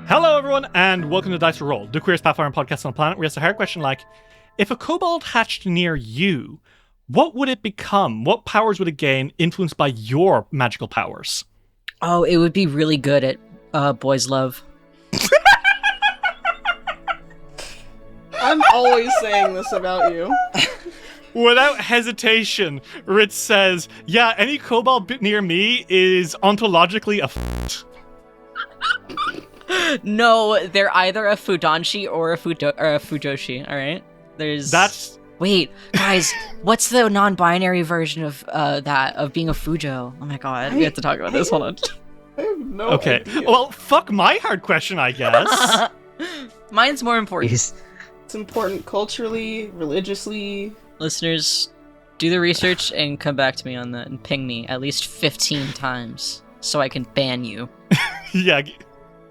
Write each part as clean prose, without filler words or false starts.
Hello, everyone, and welcome to Dice Roll, the Queerest Pathfinder Podcast on the planet. We ask a hard question like, if a kobold hatched near you, what would it become? What powers would it gain influenced by your magical powers? Oh, it would be really good at boys' love. I'm always saying this about you. Without hesitation, Ritz says, yeah, any kobold near me is ontologically a f***. No, they're either a Fudanshi or a Fujoshi, alright? Wait, guys, what's the non-binary version of of being a Fujo? Oh my god, we have to talk about this, hold on. I have no Okay, idea. well, fuck my hard question, I guess. Mine's more important. It's important culturally, religiously. Listeners, do the research and come back to me on that and ping me at least 15 times so I can ban you. Yeah,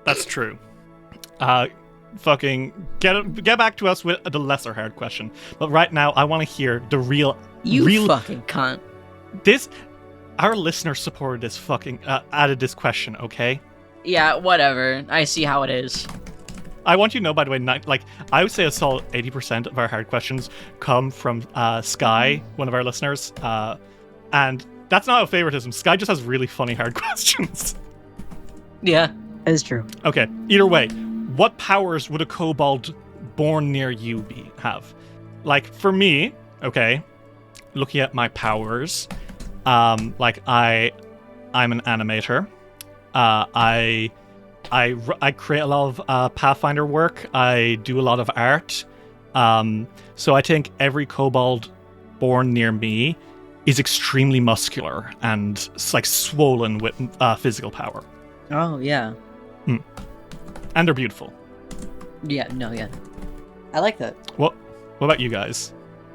that's true. Fucking get back to us with the lesser hard question. But right now, I want to hear the real Fucking cunt. Our listeners supported this fucking added this question. Okay. Yeah, whatever. I see how it is. I want you to know, by the way, I would say a solid 80% of our hard questions come from Sky, one of our listeners, and that's not a favoritism. Sky just has really funny hard questions. Yeah, that is true. Okay, either way, what powers would a kobold born near you have? Like, for me, okay, looking at my powers, I'm an animator. I create a lot of Pathfinder work. I do a lot of art. So I think every kobold born near me is extremely muscular and swollen with physical power. Oh, yeah. And they're beautiful. Yeah, I like that. What about you guys?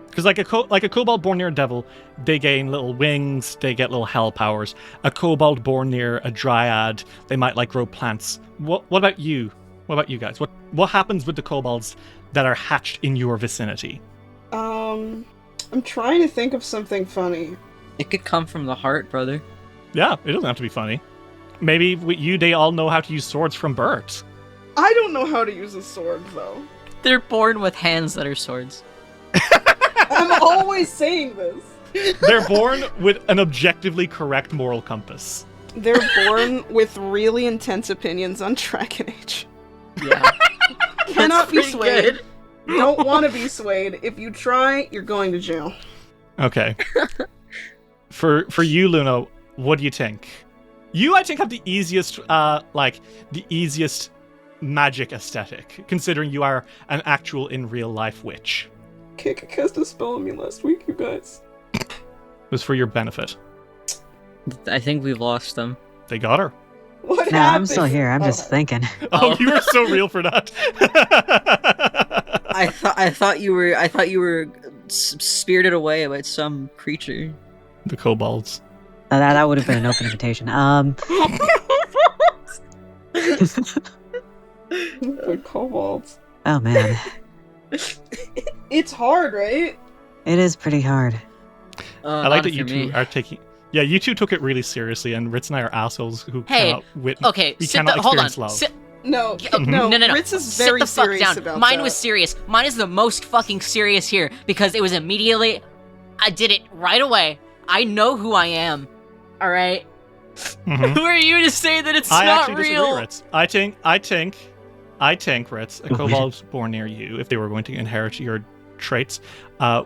Because a kobold born near a devil, they gain little wings, they get little hell powers. A kobold born near a dryad, they might grow plants. What about you? What about you guys? What happens with the kobolds that are hatched in your vicinity? I'm trying to think of something funny. It could come from the heart, brother. Yeah, it doesn't have to be funny. Maybe they all know how to use swords from birth. I don't know how to use a sword, though. They're born with hands that are swords. I'm always saying this. They're born with an objectively correct moral compass. They're born with really intense opinions on Dragon Age. Yeah. Cannot be swayed. Good. Don't want to be swayed. If you try, you're going to jail. Okay. For you, Luna, what do you think? You, I think, have the easiest, magic aesthetic, considering you are an actual in real life witch. Kika cast a spell on me last week, you guys. It was for your benefit. I think we've lost them. They got her. What No, happened? I'm still here. I'm just thinking. Oh, you were so real for that. I thought you were spirited away by some creature. The kobolds. That would have been an open invitation. The kobolds. Oh man, It's hard, right? it is pretty hard. I like that you two are taking... Yeah, you two took it really seriously, and Ritz and I are assholes who Hey, cannot... Okay, we sit cannot hold on. experience love. Sit, No, no. Ritz is Sit very the fuck serious down. about Mine that. was serious. Mine is the most fucking serious here because it was immediately. I did it right away. I know who I am. All right. Mhm. Who are you to say that it's I not actually disagree, real? Ritz. I think, Ritz, a kobold born near you, if they were going to inherit your traits,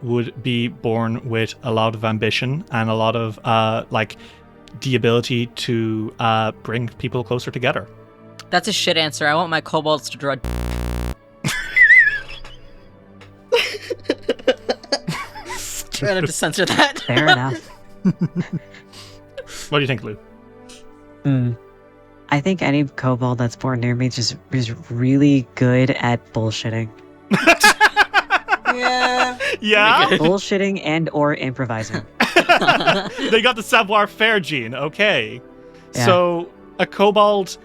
would be born with a lot of ambition and a lot of the ability to bring people closer together. That's a shit answer. I want my kobolds to draw. I have to censor that. Fair enough. What do you think, Lou? I think any kobold that's born near me is really good at bullshitting. Yeah. Yeah? Bullshitting and or improvising. They got the savoir-faire gene, okay. Yeah. So, a kobold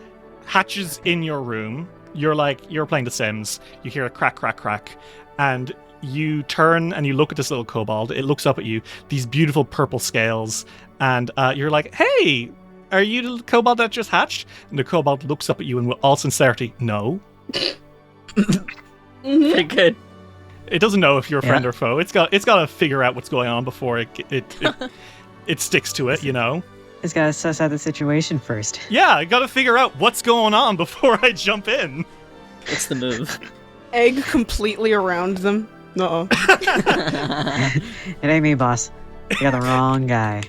hatches in your room. You're playing The Sims. You hear a crack, crack, crack. And you turn and you look at this little kobold. It looks up at you, these beautiful purple scales. And you're like, hey, are you the kobold that just hatched? And the kobold looks up at you and with all sincerity, no. Pretty good. It doesn't know if you're a friend or foe. It's got to figure out what's going on before it sticks to it, you know? It's got to suss out the situation first. Yeah, I got to figure out what's going on before I jump in. What's the move? Egg completely around them. Uh-oh. It ain't me, boss. You got the wrong guy.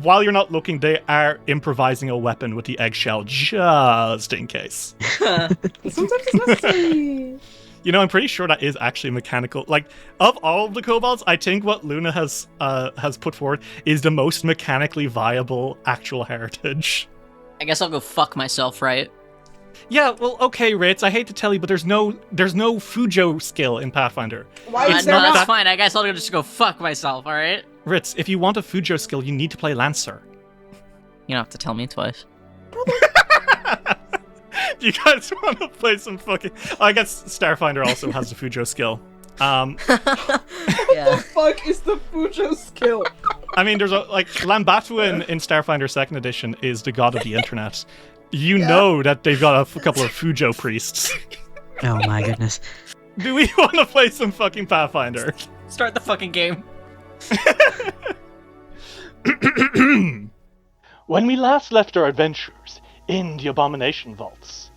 While you're not looking, they are improvising a weapon with the eggshell just in case. Sometimes it's necessary. You know, I'm pretty sure that is actually mechanical. Like, of all of the kobolds, I think what Luna has put forward is the most mechanically viable actual heritage. I guess I'll go fuck myself, right? Yeah, well, okay, Ritz, I hate to tell you, but there's no Fujo skill in Pathfinder. Why is No, there that's not? fine. I guess I'll just go fuck myself, alright? Ritz, if you want a Fujo skill, you need to play Lancer. You don't have to tell me twice. You guys want to play some fucking... I guess Starfinder also has the Fujo skill. Yeah. The fuck is the Fujo skill? I mean, there's Lambatua in Starfinder 2nd Edition is the god of the internet. You know that they've got a couple of Fujo priests. Oh my goodness. Do we want to play some fucking Pathfinder? Start the fucking game. When we last left our adventurers in the Abomination Vaults,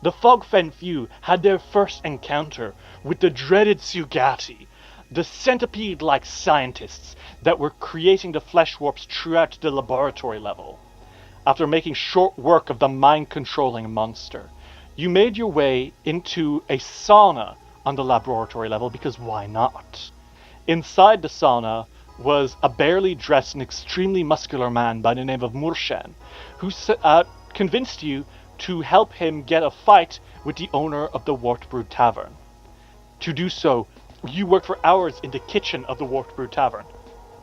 the Fogfen Few had their first encounter with the dreaded Sugati, the centipede-like scientists that were creating the Fleshwarps throughout the laboratory level. After making short work of the mind-controlling monster, you made your way into a sauna on the laboratory level, because why not? Inside the sauna was a barely dressed and extremely muscular man by the name of Murshan, who convinced you to help him get a fight with the owner of the Wartbrew Tavern. To do so, you worked for hours in the kitchen of the Wartbrew Tavern.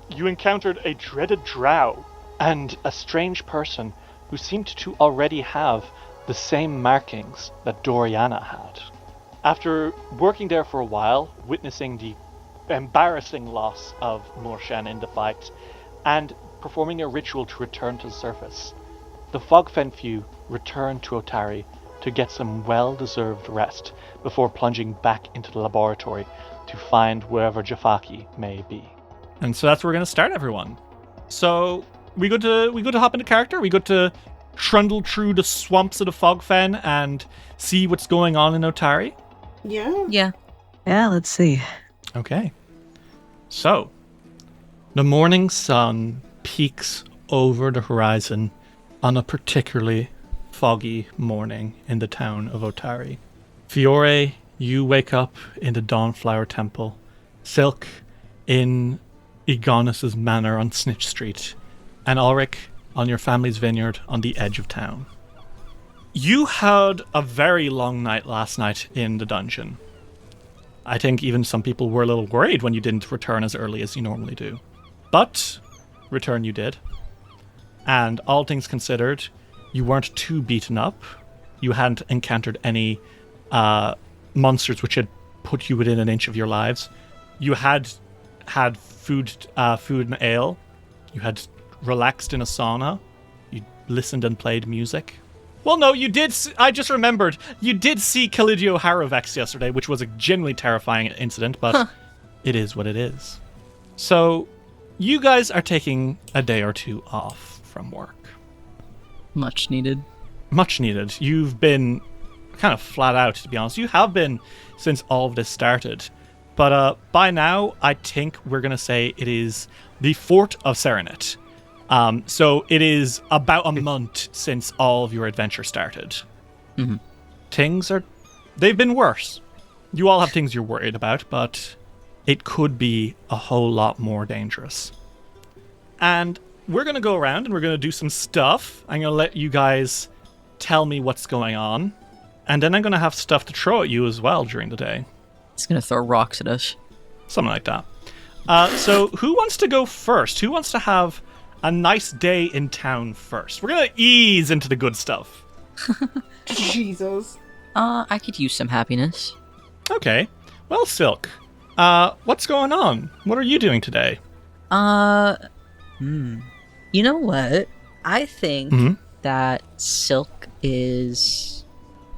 You encountered a dreaded drow and a strange person who seemed to already have the same markings that Doriana had. After working there for a while, witnessing the embarrassing loss of Murshan in the fight, and performing a ritual to return to the surface, the Fogfen Few returned to Otari to get some well-deserved rest before plunging back into the laboratory to find wherever Jafaki may be. And so that's where we're going to start, everyone. So we go to hop into character. We go to trundle through the swamps of the Fogfen and see what's going on in Otari. Yeah. Yeah, let's see. Okay. So, the morning sun peeks over the horizon on a particularly foggy morning in the town of Otari. Fiore, you wake up in the Dawnflower Temple. Silk in Egonis's manor on Snitch Street. And Ulrich on your family's vineyard on the edge of town. You had a very long night last night in the dungeon. I think even some people were a little worried when you didn't return as early as you normally do. But return you did. And all things considered, you weren't too beaten up. You hadn't encountered any monsters which had put you within an inch of your lives. You had food and ale. You had relaxed in a sauna. You listened and played music. Well, no, you did. I just remembered. You did see Calidio Haravex yesterday, which was a genuinely terrifying incident, but it is what it is. So, you guys are taking a day or two off from work. Much needed. Much needed. You've been kind of flat out, to be honest. You have been since all of this started. But by now, I think we're going to say it is the Fort of Serenet. So it is about a month since all of your adventure started. Mm-hmm. They've been worse. You all have things you're worried about, but it could be a whole lot more dangerous. And we're going to go around and we're going to do some stuff. I'm going to let you guys tell me what's going on. And then I'm going to have stuff to throw at you as well during the day. It's going to throw rocks at us. Something like that. So who wants to go first? Who wants to have a nice day in town first? We're going to ease into the good stuff. Jesus. I could use some happiness. Okay. Well, Silk, what's going on? What are you doing today? You know what? I think that Silk is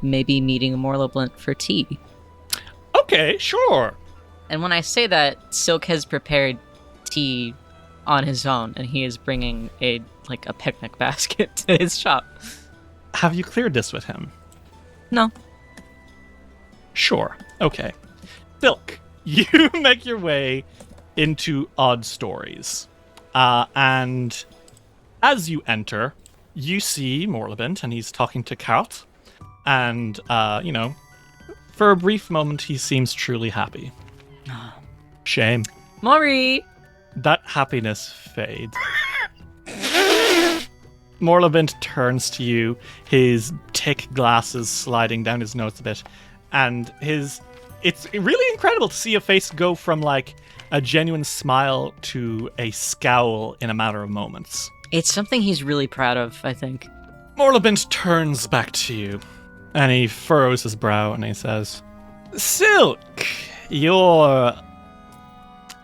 maybe meeting Morloblint for tea. Okay, sure. And when I say that, Silk has prepared tea on his own, and he is bringing a picnic basket to his shop. Have you cleared this with him? No. Sure. Okay. Silk, you make your way into Odd Stories. And as you enter, you see Morloblint, and he's talking to Kalt. And, for a brief moment, he seems truly happy. Shame. Maury! That happiness fades. Morloblint turns to you, his thick glasses sliding down his nose a bit, and it's really incredible to see a face go from like a genuine smile to a scowl in a matter of moments. It's something he's really proud of, I think. Morloblint turns back to you, and he furrows his brow, and he says, Silk,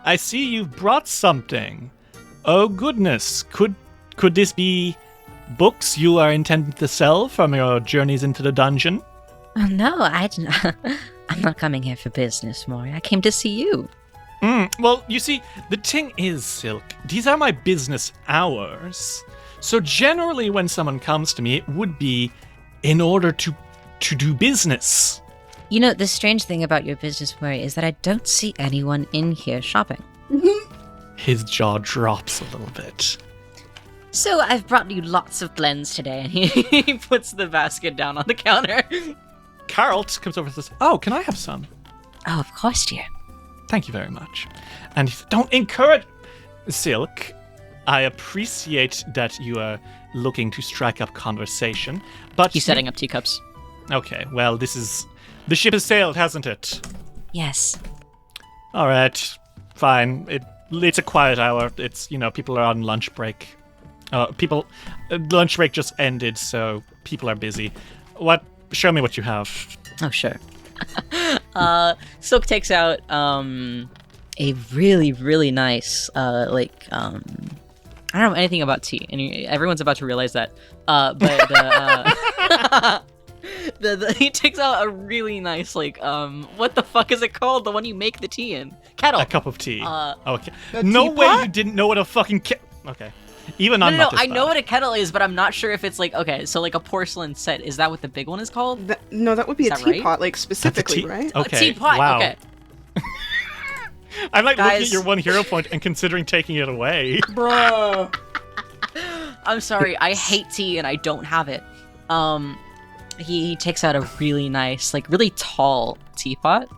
I see you've brought something. Oh goodness, could this be books you are intending to sell from your journeys into the dungeon? Oh, no, I'm not coming here for business, Maury. I came to see you. Well, you see, the thing is, Silk, these are my business hours. So generally when someone comes to me, it would be in order to do business. You know, the strange thing about your business, Maury, is that I don't see anyone in here shopping. His jaw drops a little bit. So I've brought you lots of blends today, and he puts the basket down on the counter. Carlt comes over and says, oh, can I have some? Oh, of course, dear. Thank you very much. And he says, don't encourage... Silk, I appreciate that you are looking to strike up conversation, but... He's setting up teacups. Okay, well, the ship has sailed, hasn't it? Yes. All right, fine. It's a quiet hour. It's, people are on lunch break. Lunch break just ended, so people are busy. Show me what you have. Oh, sure. Silk takes out a really, really nice, I don't know anything about tea, and everyone's about to realize that. But he takes out a really nice, what the fuck is it called? The one you make the tea in? Kettle. A cup of tea. Okay. A No way teapot? you didn't know what a fucking Okay. Even No, I'm not this I know bad. what a kettle is, but I'm not sure if it's so a porcelain set. Is that what the big one is called? No, that would be Is a that right? teapot, specifically, tea- right? Okay. A teapot. Wow. Okay. I'm looking Guys. at your one hero point and considering taking it away. Bruh. I'm sorry. I hate tea and I don't have it. He takes out a really nice, really tall teapot.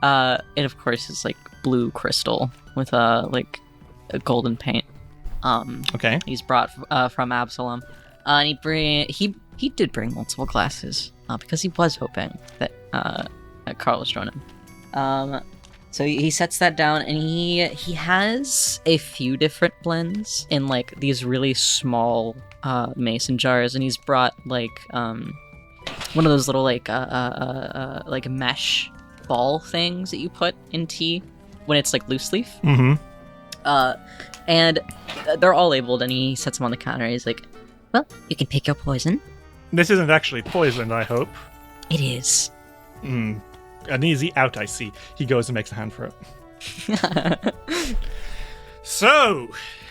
It of course is blue crystal with a golden paint. Okay. He's brought from Absalom, and he did bring multiple glasses because he was hoping that Carl was joining him. So he sets that down, and he has a few different blends in these really small mason jars, and he's brought one of those little mesh ball things that you put in tea when it's loose leaf. Mm-hmm. And they're all labeled, and he sets them on the counter. He's like, Well, you can pick your poison. This isn't actually poisoned, I hope. It is. An easy out, I see. He goes and makes a hand for it. So,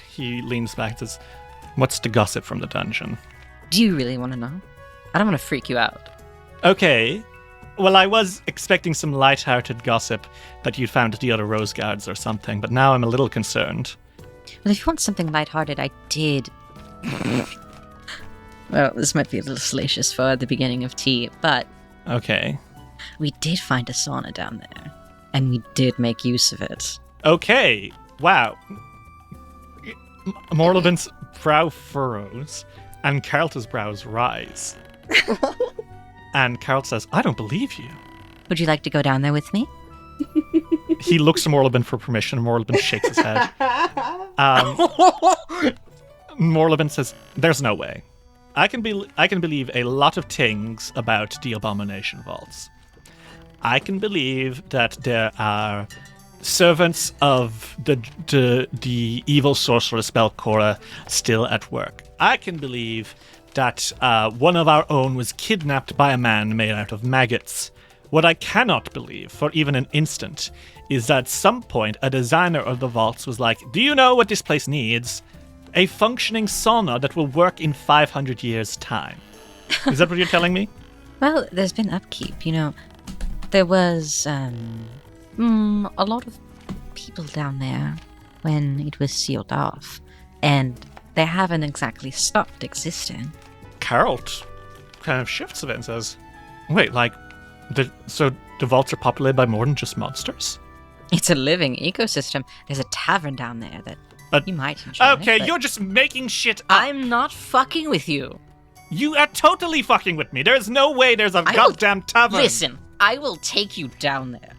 he leans back and says, what's the gossip from the dungeon? Do you really want to know? I don't want to freak you out. Okay. Well, I was expecting some light-hearted gossip that you'd found the other Rose Guards or something, but now I'm a little concerned. Well, if you want something lighthearted, I did. Well, this might be a little salacious for the beginning of tea, but Okay. We did find a sauna down there, and we did make use of it. Okay. Wow. Morloblint's brow furrows, and Carlta's brows rise. And Carl says, I don't believe you. Would you like to go down there with me? He looks to Morloblint for permission, and Morloblint shakes his head. Morloblint says, there's no way. I can believe a lot of things about the Abomination vaults. I can believe that there are servants of the evil sorcerer Spellcora still at work. I can believe that one of our own was kidnapped by a man made out of maggots. What I cannot believe for even an instant is that at some point a designer of the vaults was like, do you know what this place needs? A functioning sauna that will work in 500 years' time. Is that what you're telling me? Well, there's been upkeep, you know. There was a lot of people down there when it was sealed off, and they haven't exactly stopped existing. Carrolt kind of shifts a bit and says, wait, like, so the vaults are populated by more than just monsters? It's a living ecosystem. There's a tavern down there that you might enjoy. Okay, but you're just making shit up. I'm not fucking with you. You are totally fucking with me. There's no way there's a goddamn tavern. Listen, I will take you down there.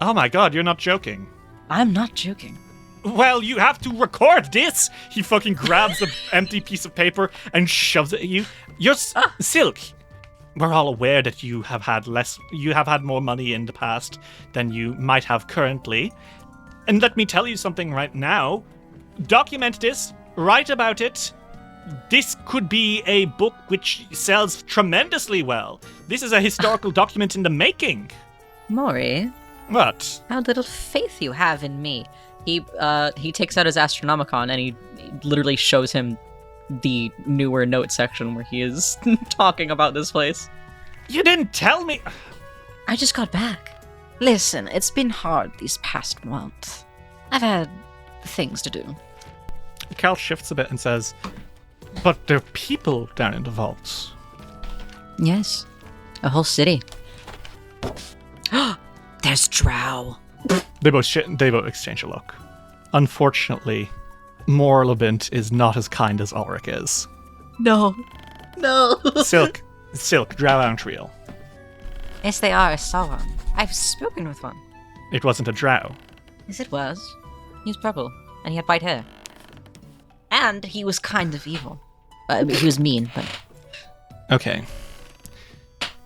Oh my god, you're not joking. I'm not joking. Well, you have to record this. He fucking grabs an empty piece of paper and shoves it at you. You're Silk. We're all aware that you have had more money in the past than you might have currently. And let me tell you something right now. Document this, write about it. This could be a book which sells tremendously well. This is a historical document in the making. Maury, What? how little faith you have in me. He takes out his Astronomicon and he literally shows him the newer note section where he is talking about this place. You didn't tell me. I just got back. Listen, it's been hard these past months. I've had things to do. Cal shifts a bit and says, but there are people down in the vaults. Yes, a whole city. There's Drow. They both exchange a look. Unfortunately, Morlabint is not as kind as Ulrich is. No. Silk, drow aren't real. Yes, they are. I saw one. I've spoken with one. It wasn't a drow. Yes, it was. He was purple, and he had white hair. And he was kind of evil. He was mean, but... Okay.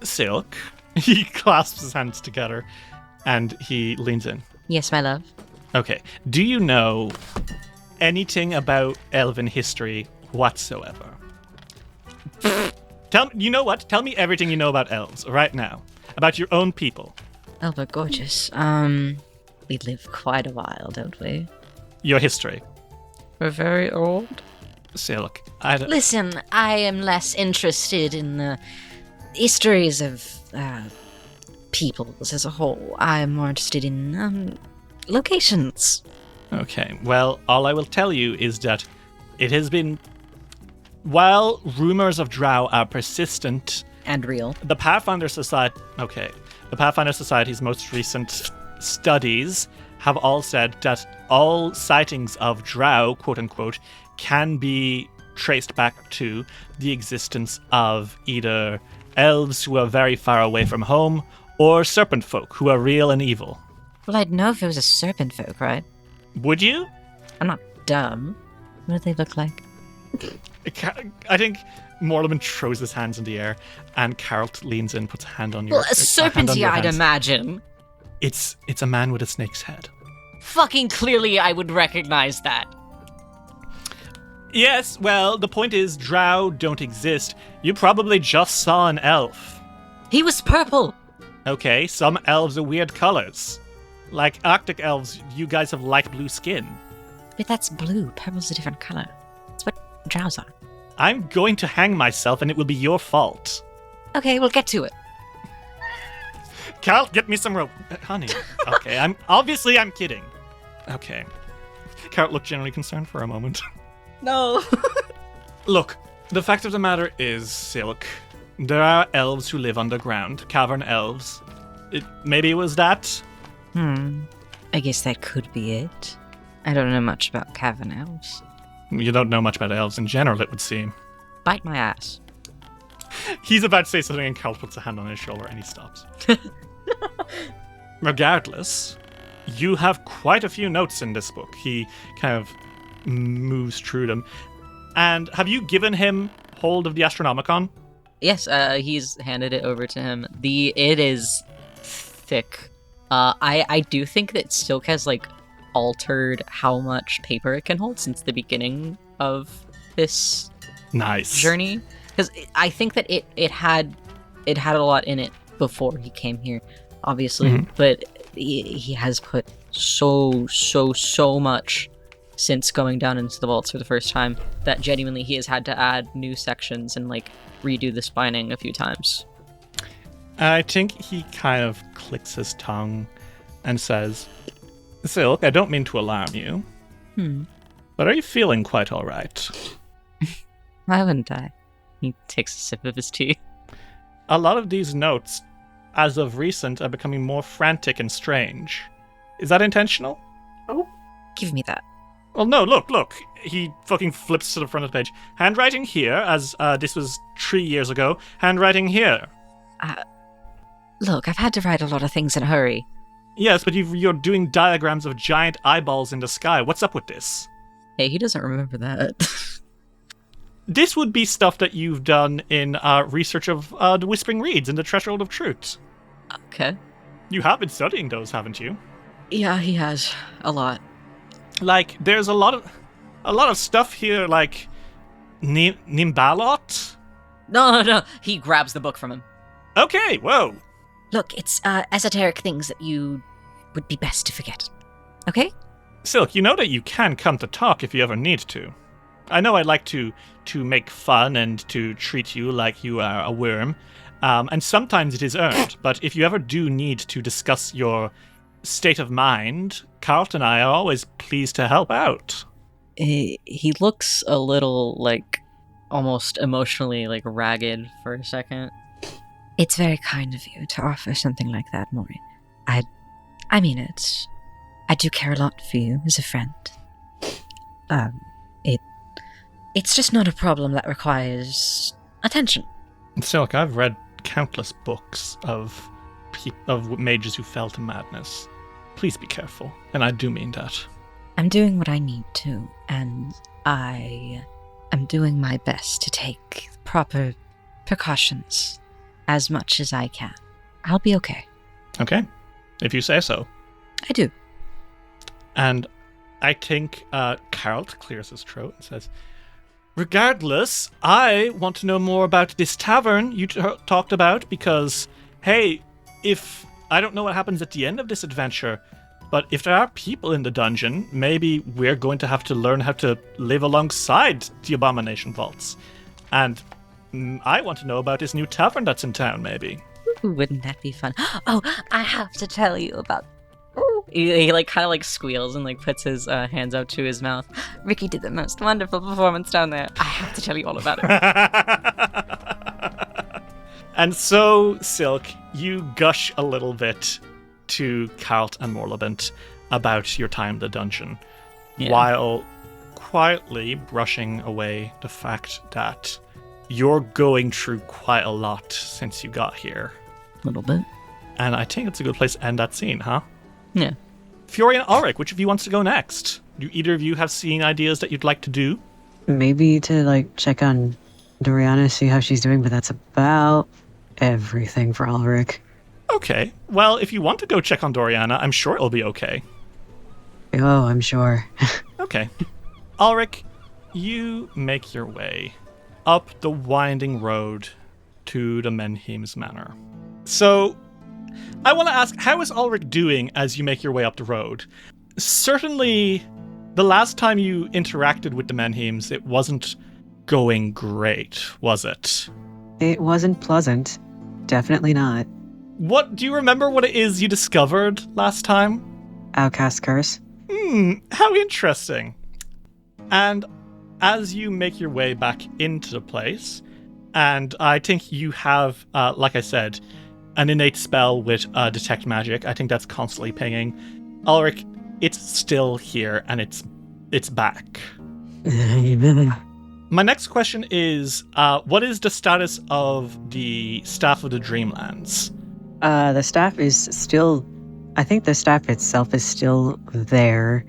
Silk. He clasps his hands together, and he leans in. Yes, my love. Okay. Do you know anything about elven history whatsoever? You know what? Tell me everything you know about elves right now. About your own people. Oh, but gorgeous. We live quite a while, don't we? Your history. We're very old. Silk. Listen, I am less interested in the histories of peoples as a whole. I'm more interested in locations. Okay, well, all I will tell you is that it has been... While rumors of drow are persistent... And real. The Pathfinder Society's most recent studies have all said that all sightings of drow, quote-unquote, can be traced back to the existence of either elves who are very far away from home or serpent folk who are real and evil. Well, I'd know if it was a serpent folk, right? Would you? I'm not dumb. What do they look like? I think Morlabin throws his hands in the air, and Carrolt leans in, puts a hand on your... Well, a serpenty, I'd imagine. It's a man with a snake's head. Fucking clearly I would recognize that. Yes, well, the point is, drow don't exist. You probably just saw an elf. He was purple. Okay, some elves are weird colors. Like Arctic elves, you guys have light blue skin. But that's blue. Purple's a different color. It's what drows are. I'm going to hang myself, and it will be your fault. Okay, we'll get to it. Cal, get me some rope. Honey. Okay, I'm kidding. Okay. Carrot looked generally concerned for a moment. No. Look, the fact of the matter is, Silk, there are elves who live underground, cavern elves. Maybe it was that? I guess that could be it. I don't know much about cavern elves. You don't know much about elves in general, it would seem. Bite my ass. He's about to say something and Carl puts a hand on his shoulder and he stops. Regardless, you have quite a few notes in this book. He kind of moves through them. And have you given him hold of the Astronomicon? Yes, he's handed it over to him. It is thick. I do think that Silk has like altered how much paper it can hold since the beginning of this journey, because I think that it had a lot in it before he came here, obviously, but he has put so much since going down into the vaults for the first time that genuinely he has had to add new sections and like redo the spining a few times. I think he kind of clicks his tongue and says, Silk, I don't mean to alarm you, but are you feeling quite all right? Why wouldn't I? He takes a sip of his tea. A lot of these notes, as of recent, are becoming more frantic and strange. Is that intentional? Oh. Give me that. Well, no, look. He fucking flips to the front of the page. Handwriting here, as this was 3 years ago. Handwriting here. Look, I've had to write a lot of things in a hurry. Yes, but you're doing diagrams of giant eyeballs in the sky. What's up with this? Hey, he doesn't remember that. This would be stuff that you've done in research of the Whispering Reeds and the Threshold of Truth. Okay. You have been studying those, haven't you? Yeah, he has. A lot. Like, there's a lot of stuff here, like Nimbalot? No. He grabs the book from him. Okay, whoa. Look, it's esoteric things that you would be best to forget. Okay? Silk, you know that you can come to talk if you ever need to. I know I like to make fun and to treat you like you are a worm, and sometimes it is earned, but if you ever do need to discuss your state of mind, Carlton and I are always pleased to help out. He looks a little, like, almost emotionally, like, ragged for a second. It's very kind of you to offer something like that, Maureen. I mean it. I do care a lot for you as a friend. It's just not a problem that requires attention. Silk, I've read countless books of mages who fell to madness. Please be careful, and I do mean that. I'm doing what I need to, and I am doing my best to take proper precautions as much as I can. I'll be okay. Okay, if you say so. I do. And I think Carl clears his throat and says, regardless, I want to know more about this tavern you talked about because, hey, if I don't know what happens at the end of this adventure, but if there are people in the dungeon, maybe we're going to have to learn how to live alongside the Abomination vaults. And I want to know about this new tavern that's in town, maybe. Ooh, wouldn't that be fun? Oh, I have to tell you about... He like kind of like squeals and like puts his hands out to his mouth. Ricky did the most wonderful performance down there. I have to tell you all about it. And so, Silk, you gush a little bit to Carlt and Morlabent about your time in the dungeon, while quietly brushing away the fact that you're going through quite a lot since you got here. A little bit. And I think it's a good place to end that scene, huh? Yeah. Fiori and Ulrich, which of you wants to go next? Do either of you have scene ideas that you'd like to do? Maybe to, like, check on Doriana, see how she's doing, but that's about everything for Ulrich. Okay. Well, if you want to go check on Doriana, I'm sure it'll be okay. Oh, I'm sure. Okay. Ulrich, you make your way up the winding road to the Menheim's Manor. So, I want to ask, how is Ulrich doing as you make your way up the road? Certainly, the last time you interacted with the Menheims, it wasn't going great, was it? It wasn't pleasant. Definitely not. What, do you remember what it is you discovered last time? Outcast curse. How interesting. And as you make your way back into the place, and I think you have, like I said, an innate spell with detect magic. I think that's constantly pinging. Ulrich, it's still here, and it's back. My next question is, what is the status of the Staff of the Dreamlands? The staff is still... I think the staff itself is still there.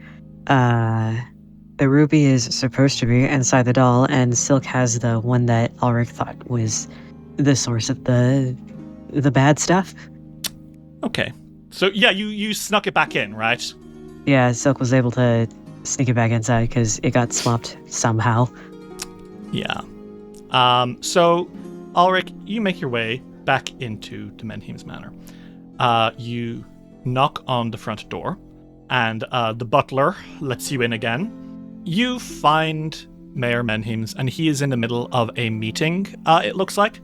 The ruby is supposed to be inside the doll, and Silk has the one that Ulrich thought was the source of the bad stuff. Okay. So yeah, you snuck it back in, right? Yeah, Silk was able to sneak it back inside because it got swapped somehow. Yeah. So, Ulrich, you make your way back into Menhim's Manor. You knock on the front door, and the butler lets you in again. You find Mayor Menhim's, and he is in the middle of a meeting, it looks like,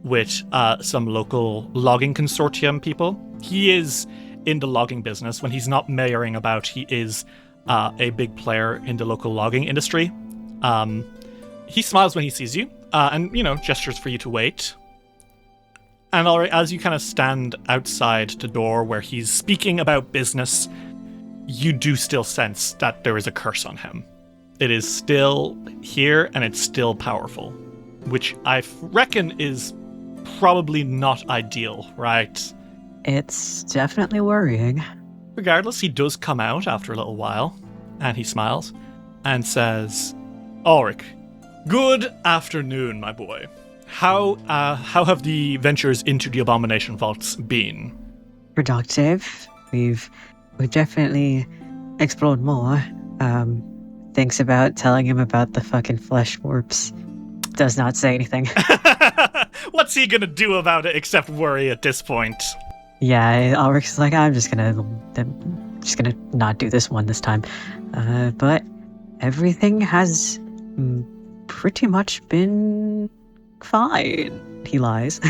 with some local logging consortium people. He is in the logging business. When he's not mayoring about, he is a big player in the local logging industry. He smiles when he sees you, and, gestures for you to wait. And as you kind of stand outside the door where he's speaking about business, you do still sense that there is a curse on him. It is still here, and it's still powerful, which I reckon is probably not ideal, right? It's definitely worrying. Regardless, he does come out after a little while, and he smiles and says, Ulrich, good afternoon, my boy. How have the ventures into the Abomination vaults been? Productive. We've definitely explored more. Thinks about telling him about the fucking Fleshwarps. Does not say anything. What's he gonna do about it except worry at this point? Yeah, Ulrich's like, I'm just gonna not do this one this time. But everything has pretty much been fine. He lies.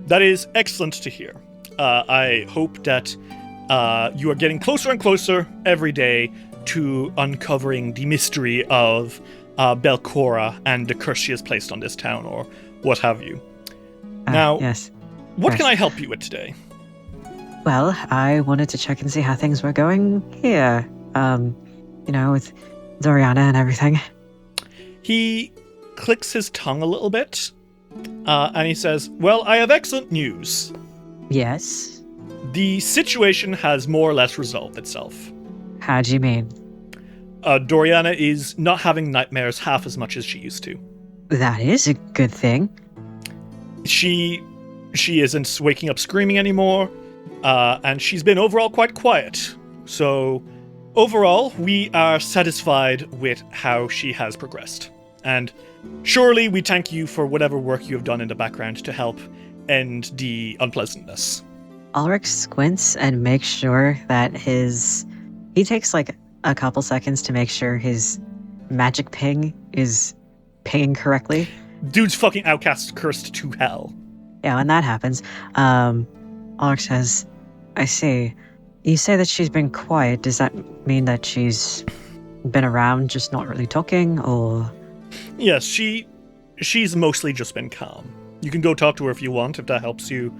That is excellent to hear. I hope that you are getting closer and closer every day to uncovering the mystery of Belcora and the curse she has placed on this town, or what have you. Now, yes. What can I help you with today? Well, I wanted to check and see how things were going here. With Doriana and everything. He clicks his tongue a little bit, and he says, well, I have excellent news. Yes? The situation has more or less resolved itself. How do you mean? Doriana is not having nightmares half as much as she used to. That is a good thing. She isn't waking up screaming anymore, and she's been overall quite quiet. So, overall, we are satisfied with how she has progressed. And surely we thank you for whatever work you have done in the background to help end the unpleasantness. Ulrich squints and makes sure that he takes like a couple seconds to make sure his magic ping is pinging correctly. Dude's fucking outcast cursed to hell. Yeah, when that happens, Ulrich says, I see. You say that she's been quiet. Does that mean that she's been around, just not really talking, or? Yes, she's mostly just been calm. You can go talk to her if you want, if that helps you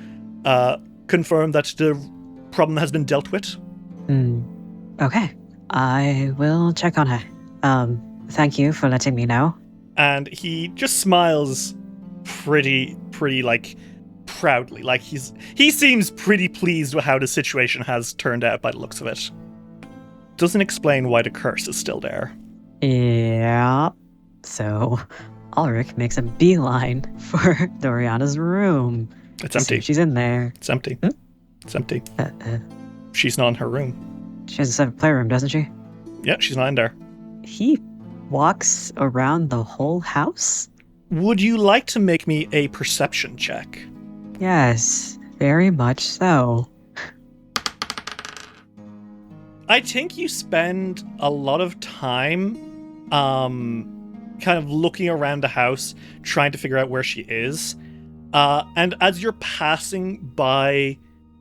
confirm that the problem has been dealt with. Okay. I will check on her. Thank you for letting me know. And he just smiles pretty like proudly. Like he seems pretty pleased with how the situation has turned out by the looks of it. Doesn't explain why the curse is still there. Yeah. So Ulrich makes a beeline for Doriana's room. It's empty. She's in there. It's empty. It's empty. She's not in her room. She has a separate playroom, doesn't she? Yeah, she's not in there. He walks around the whole house? Would you like to make me a perception check? Yes, very much so. I think you spend a lot of time kind of looking around the house, trying to figure out where she is. And as you're passing by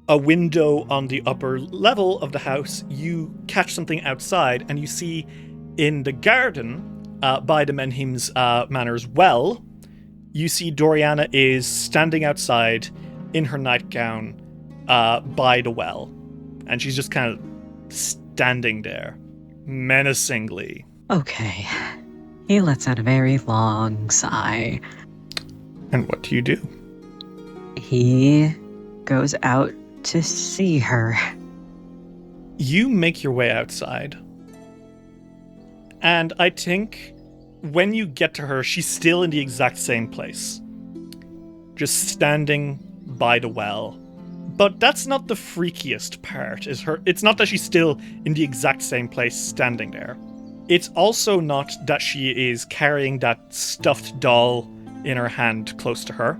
a window on the upper level of the house, you catch something outside, and you see in the garden by the Menhim's Manor's well, you see Doriana is standing outside in her nightgown by the well. And she's just kind of standing there, menacingly. Okay. He lets out a very long sigh. And what do you do? He goes out to see her. You make your way outside. And I think when you get to her, she's still in the exact same place. Just standing by the well. But that's not the freakiest part. It's not that she's still in the exact same place standing there. It's also not that she is carrying that stuffed doll in her hand close to her.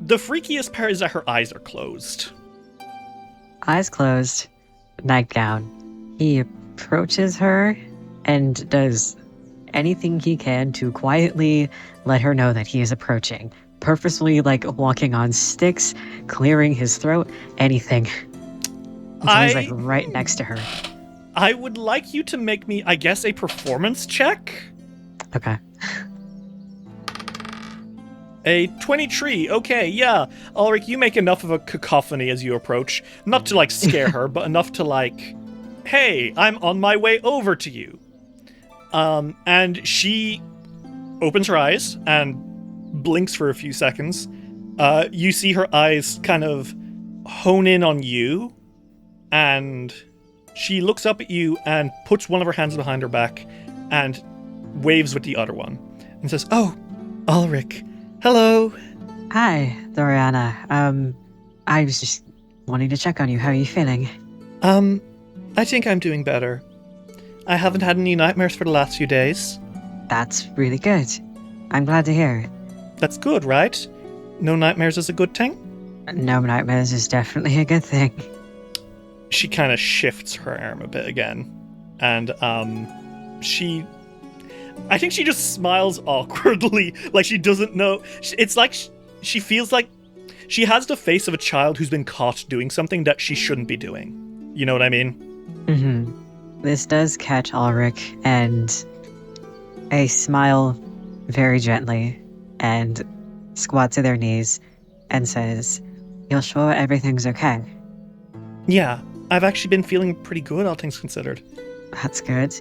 The freakiest part is that her eyes are closed. Eyes closed, nightgown. He approaches her and does anything he can to quietly let her know that he is approaching. Purposely, walking on sticks, clearing his throat, anything. Until he's right next to her. I would like you to make me, I guess, a performance check. Okay. A 23. Okay, yeah. Ulrich, you make enough of a cacophony as you approach. Not to, scare her, but enough to, hey, I'm on my way over to you. And she opens her eyes and blinks for a few seconds. You see her eyes kind of hone in on you, and she looks up at you and puts one of her hands behind her back and waves with the other one and says, "Oh, Ulrich, hello." Hi, Doriana. I was just wanting to check on you. How are you feeling? I think I'm doing better. I haven't had any nightmares for the last few days. That's really good. I'm glad to hear it. That's good, right? No nightmares is a good thing? No nightmares is definitely a good thing. She kind of shifts her arm a bit again. And, I think she just smiles awkwardly, like she doesn't know. It's like she feels like she has the face of a child who's been caught doing something that she shouldn't be doing. You know what I mean? Mm-hmm. This does catch Ulrich, and I smile very gently and squat to their knees and says, "You're sure everything's okay?" Yeah, I've actually been feeling pretty good, all things considered. That's good.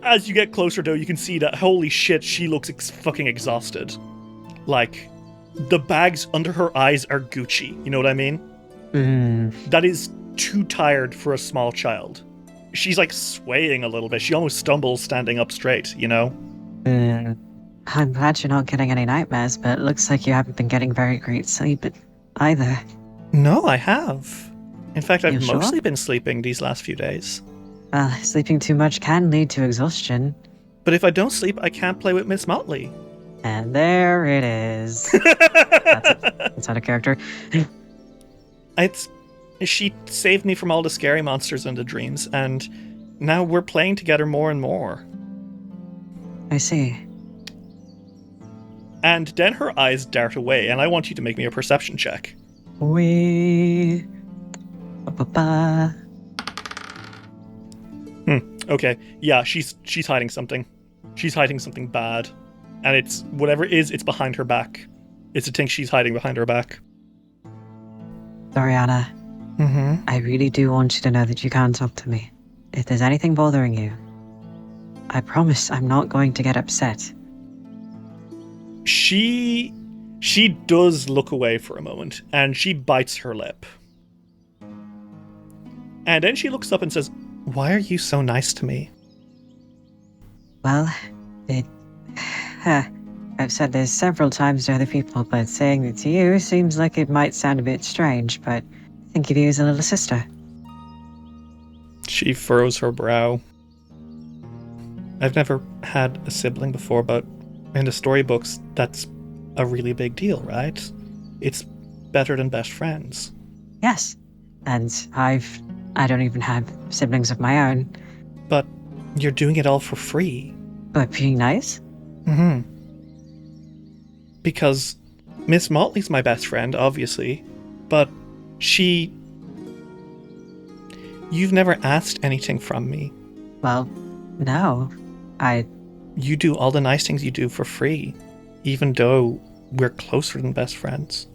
As you get closer, though, you can see that, holy shit, she looks fucking exhausted. The bags under her eyes are Gucci, you know what I mean? That is too tired for a small child. She's, swaying a little bit. She almost stumbles standing up straight, you know? I'm glad you're not getting any nightmares, but it looks like you haven't been getting very great sleep either. No, I have. In fact, I've You mostly sure? been sleeping these last few days. Well, sleeping too much can lead to exhaustion. But if I don't sleep, I can't play with Miss Motley. And there it is. That's out of character. She saved me from all the scary monsters and the dreams, and now we're playing together more and more. I see. And then her eyes dart away, and I want you to make me a perception check. We. Ba-ba-ba. Okay, yeah, she's hiding something. She's hiding something bad. And it's, whatever it is, it's behind her back. It's a thing she's hiding behind her back. Doriana, Mm-hmm. I really do want you to know that you can talk to me. If there's anything bothering you, I promise I'm not going to get upset. She does look away for a moment, and she bites her lip. And then she looks up and says, "Why are you so nice to me?" Well, I've said this several times to other people, but saying it to you seems like it might sound a bit strange, but I think of you as a little sister. She furrows her brow. I've never had a sibling before, but in the storybooks, that's a really big deal, right? It's better than best friends. Yes, and I don't even have siblings of my own. But you're doing it all for free. But being nice? Mm-hmm. Because Miss Motley's my best friend, obviously, but you've never asked anything from me. Well, no. You do all the nice things you do for free, even though we're closer than best friends.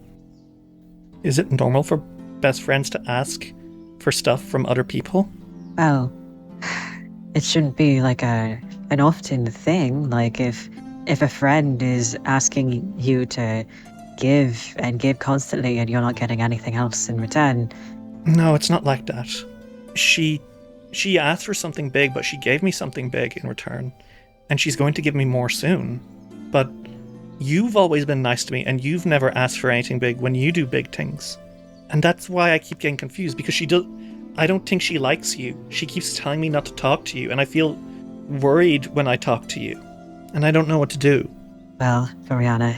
Is it normal for best friends to ask for stuff from other people? Well, it shouldn't be like an often thing. Like if a friend is asking you to give and give constantly and you're not getting anything else in return. No, it's not like that. She asked for something big, but she gave me something big in return. And she's going to give me more soon. But you've always been nice to me, and you've never asked for anything big when you do big things. And that's why I keep getting confused, because I don't think she likes you. She keeps telling me not to talk to you, and I feel worried when I talk to you. And I don't know what to do. Well, Floriana,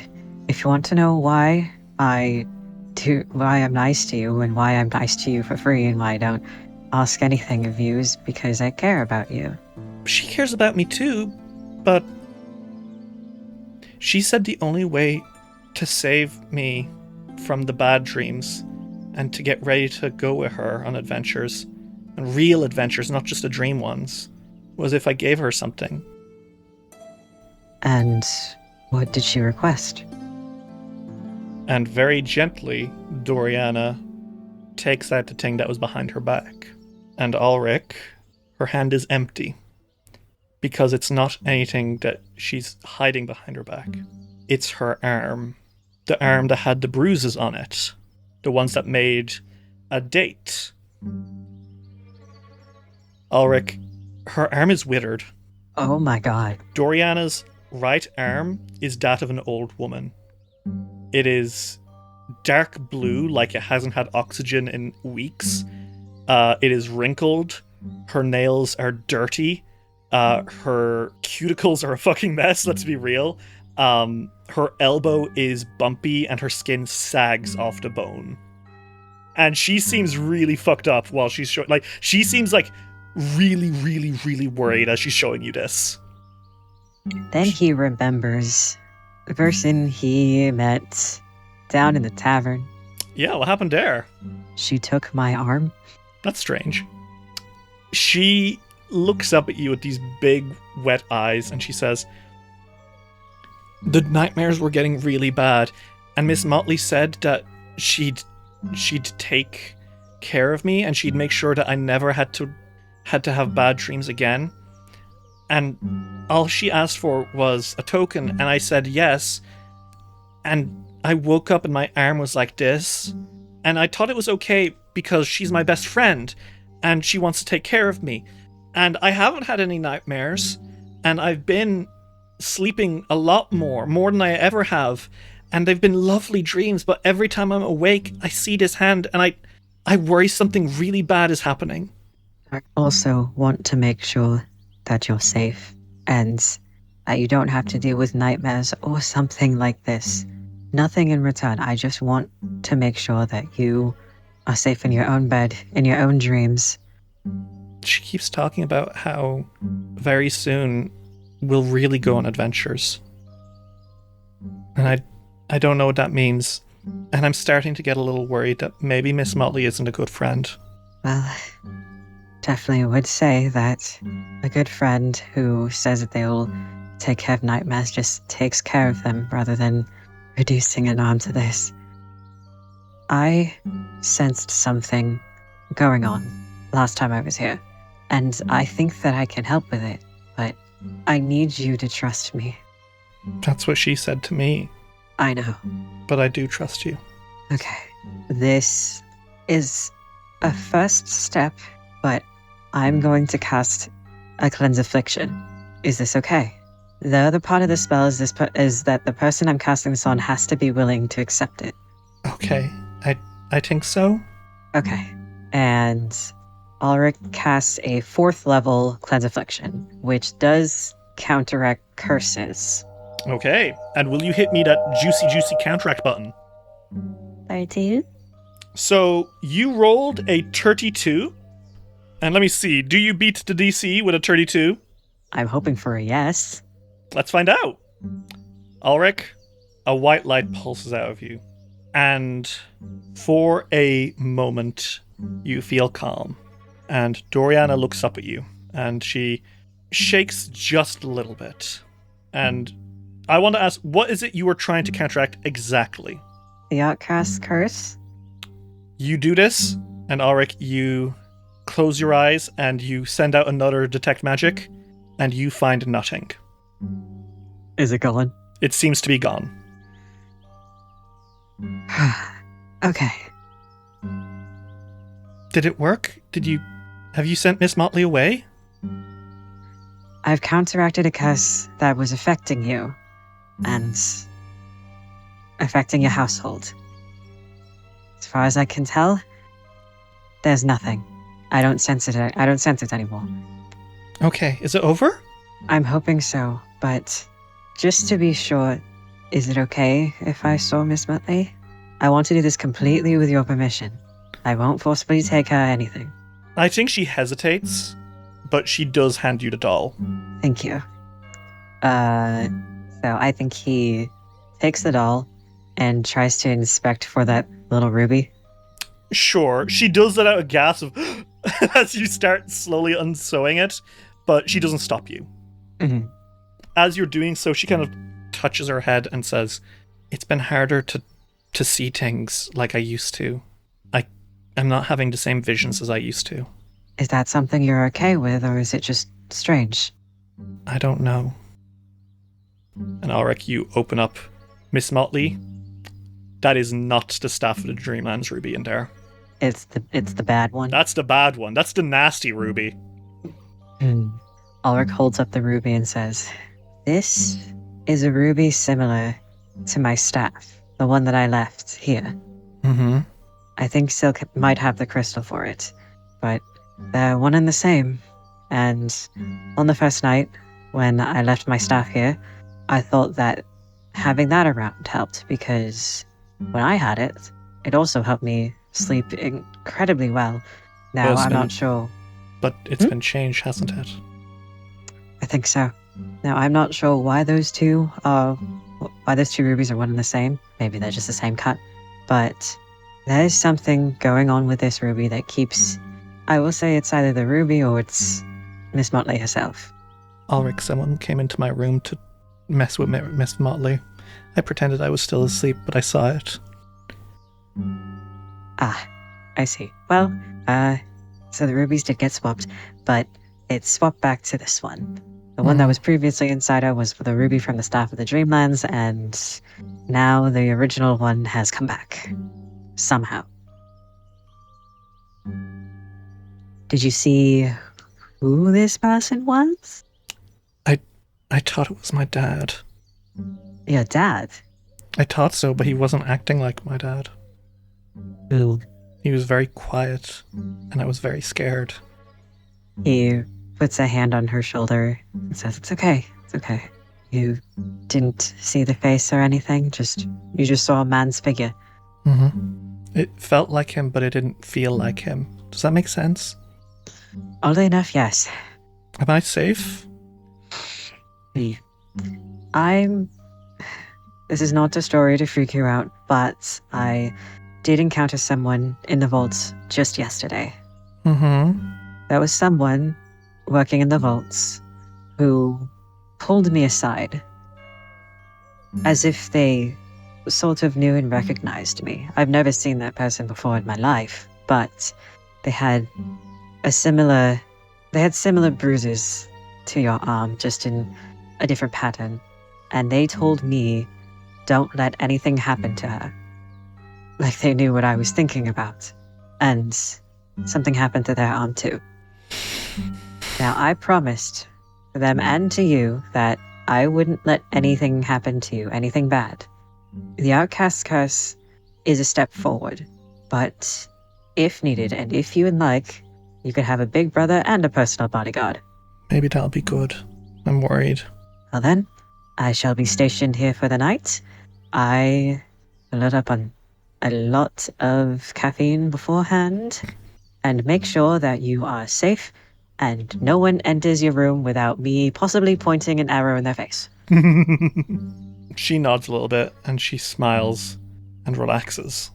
if you want to know why I'm nice to you and why I'm nice to you for free and why I don't ask anything of you, is because I care about you. She cares about me too, but she said the only way to save me from the bad dreams and to get ready to go with her on adventures, and real adventures, not just the dream ones, was if I gave her something. And what did she request? And very gently, Doriana takes out the thing that was behind her back. And Ulrich, her hand is empty, because it's not anything that she's hiding behind her back. It's her arm. The arm that had the bruises on it. The ones that made a date. Ulrich, her arm is withered. Oh my god. Doriana's right arm is that of an old woman. It is dark blue, like it hasn't had oxygen in weeks. It is wrinkled. Her nails are dirty. Her cuticles are a fucking mess, let's be real. Her elbow is bumpy and her skin sags off the bone. And she seems really fucked up while she's showing, like, she seems like really, really, really worried as she's showing you this. Then he remembers the person he met down in the tavern. Yeah, what happened there? She took my arm. That's strange. She looks up at you with these big, wet eyes, and she says, the nightmares were getting really bad, and Miss Motley said that she'd take care of me, and she'd make sure that I never had to have bad dreams again. And all she asked for was a token, and I said yes. And I woke up and my arm was like this, and I thought it was okay because she's my best friend, and she wants to take care of me. And I haven't had any nightmares, and I've been sleeping a lot more than I ever have, and they've been lovely dreams, but every time I'm awake, I see this hand, and I worry something really bad is happening. I also want to make sure that you're safe, and that you don't have to deal with nightmares or something like this. Nothing in return. I just want to make sure that you are safe in your own bed, in your own dreams. She keeps talking about how very soon we'll really go on adventures. And I don't know what that means. And I'm starting to get a little worried that maybe Miss Motley isn't a good friend. Well, definitely would say that a good friend who says that they'll take care of nightmares just takes care of them rather than reducing it onto this. I sensed something going on last time I was here, and I think that I can help with it, but I need you to trust me. That's what she said to me. I know. But I do trust you. Okay. This is a first step, but I'm going to cast a Cleanse Affliction. Is this okay? The other part of the spell is that the person I'm casting this on has to be willing to accept it. Okay. I think so. Okay. And Ulrich casts a 4th level Cleanse Affliction, which does counteract curses. Okay. And will you hit me that juicy counteract button? 32. So you rolled a 32. And let me see. Do you beat the DC with a 32? I'm hoping for a yes. Let's find out. Ulrich, a white light pulses out of you. And for a moment, you feel calm. And Doriana looks up at you. And she shakes just a little bit. And I want to ask, what is it you were trying to counteract exactly? The Outcast Curse? You do this, and Ulrich, you close your eyes, and you send out another Detect Magic, and you find nothing. Is it gone? It seems to be gone. Okay. Did it work? Have you sent Miss Motley away? I've counteracted a curse that was affecting you, and affecting your household. It's far as I can tell, there's nothing. I don't sense it. I don't sense it anymore. Okay, is it over? I'm hoping so, but just to be sure, is it okay if I saw Miss Muttley? I want to do this completely with your permission. I won't forcibly take her anything. I think she hesitates, but she does hand you the doll. Thank you. So I think he takes the doll and tries to inspect for that little ruby. Sure, she does let out a gasp of as you start slowly unsewing it, but she doesn't stop you. Mm-hmm. As you're doing so, she kind of touches her head and says, "It's been harder to see things like I used to. I'm not having the same visions as I used to." Is that something you're okay with, or is it just strange? I don't know. And Ulrich, you open up Miss Motley. That is not the Staff of the Dreamlands ruby in there. It's the bad one. That's the bad one. That's the nasty ruby. Ulrich holds up the ruby and says, "This is a ruby similar to my staff, the one that I left here. Mm-hmm. I think Silk might have the crystal for it, but they're one and the same. And on the first night, when I left my staff here, I thought that having that around helped, because when I had it, it also helped me sleep incredibly well. Now, I'm not sure." But it's been changed, hasn't it? I think so. Now, I'm not sure why those two rubies are one and the same. Maybe they're just the same cut. But there's something going on with this ruby that keeps... I will say it's either the ruby or it's Miss Motley herself. Ulrich, someone came into my room to mess with Miss Motley. I pretended I was still asleep, but I saw it. Ah, I see. Well, so the rubies did get swapped, but it's swapped back to this one. The one that was previously inside her was the ruby from the Staff of the Dreamlands, and now the original one has come back. Somehow. Did you see who this person was? I thought it was my dad. Your dad? I thought so, but he wasn't acting like my dad. Who? He was very quiet, and I was very scared. He puts a hand on her shoulder and says, it's okay. You didn't see the face or anything, you just saw a man's figure. Mm-hmm. It felt like him, but it didn't feel like him. Does that make sense? Oddly enough, yes. Am I safe? This is not a story to freak you out, but I did encounter someone in the vaults just yesterday. Mm-hmm. There was someone working in the vaults who pulled me aside as if they sort of knew and recognized me. I've never seen that person before in my life, but they had similar bruises to your arm, just in a different pattern. And they told me, don't let anything happen to her. Like they knew what I was thinking about. And something happened to their arm too. Now, I promised to them and to you that I wouldn't let anything happen to you, anything bad. The Outcast Curse is a step forward, but if needed, and if you would like, you could have a big brother and a personal bodyguard. Maybe that'll be good. I'm worried. Well then, I shall be stationed here for the night. I load up on a lot of caffeine beforehand, and make sure that you are safe and no one enters your room without me possibly pointing an arrow in their face. She nods a little bit and she smiles and relaxes.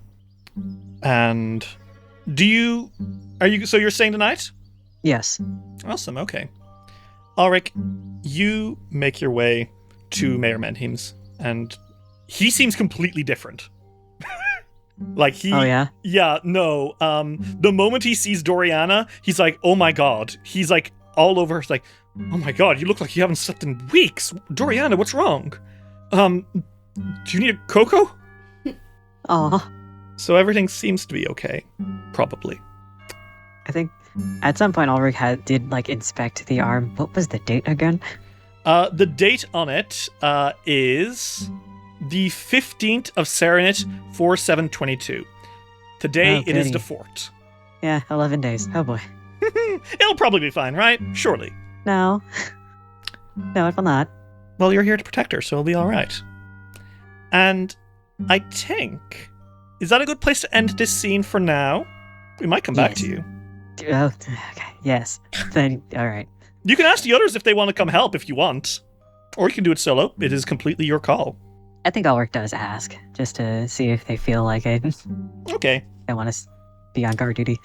And so you're staying tonight? Yes. Awesome, okay. Ulrich, you make your way to Mayor Menheim's, and he seems completely different. Like he... Oh, yeah? Yeah, no. The moment he sees Doriana, he's like, oh my god. He's like all over her. He's like, oh my god, you look like you haven't slept in weeks. Doriana, what's wrong? Do you need a cocoa? Aw. So everything seems to be okay. Probably. I think at some point Ulrich did inspect the arm. What was the date again? The date on it is the 15th of Serenit 4722. Today Oh, it is goody. the fort. Yeah, 11 days. Oh boy. It'll probably be fine, right? Surely. No. No, it will not. Well, you're here to protect her, so it'll be all right. And I think... Is that a good place to end this scene for now? We might come back Yes. to you. Oh, okay. Yes. Then, all right. You can ask the others if they want to come help if you want. Or you can do it solo. It is completely your call. I think Ulrich does ask, just to see if they feel like it. Okay. They want to be on guard duty.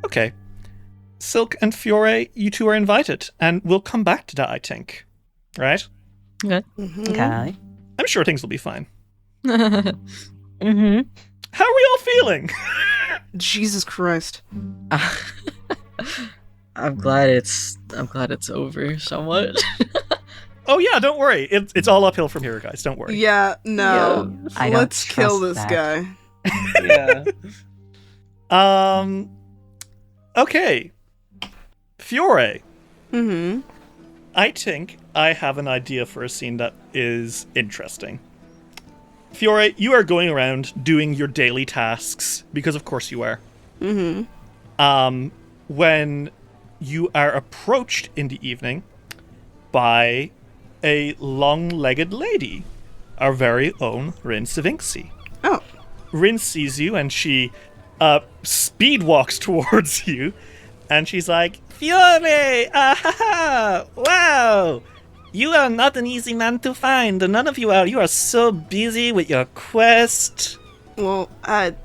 Okay. Silk and Fiore, you two are invited, and we'll come back to that, I think. Right? Mhm. Okay. I'm sure things will be fine. Mm-hmm. How are we all feeling? Jesus Christ. I'm glad it's over somewhat. Oh yeah, don't worry. It's all uphill from here, guys. Don't worry. Yeah, no. I don't Let's kill trust this that. guy. Yeah. Okay. Fiore, Mm-hmm. I think I have an idea for a scene that is interesting. Fiore, you are going around doing your daily tasks, because of course you are. Mm-hmm. When you are approached in the evening by a long-legged lady, our very own Rin Savinksi. Oh. Rin sees you and she speed walks towards you, and she's like, Fiore! Ah, wow! You are not an easy man to find. None of you are. You are so busy with your quest. Well,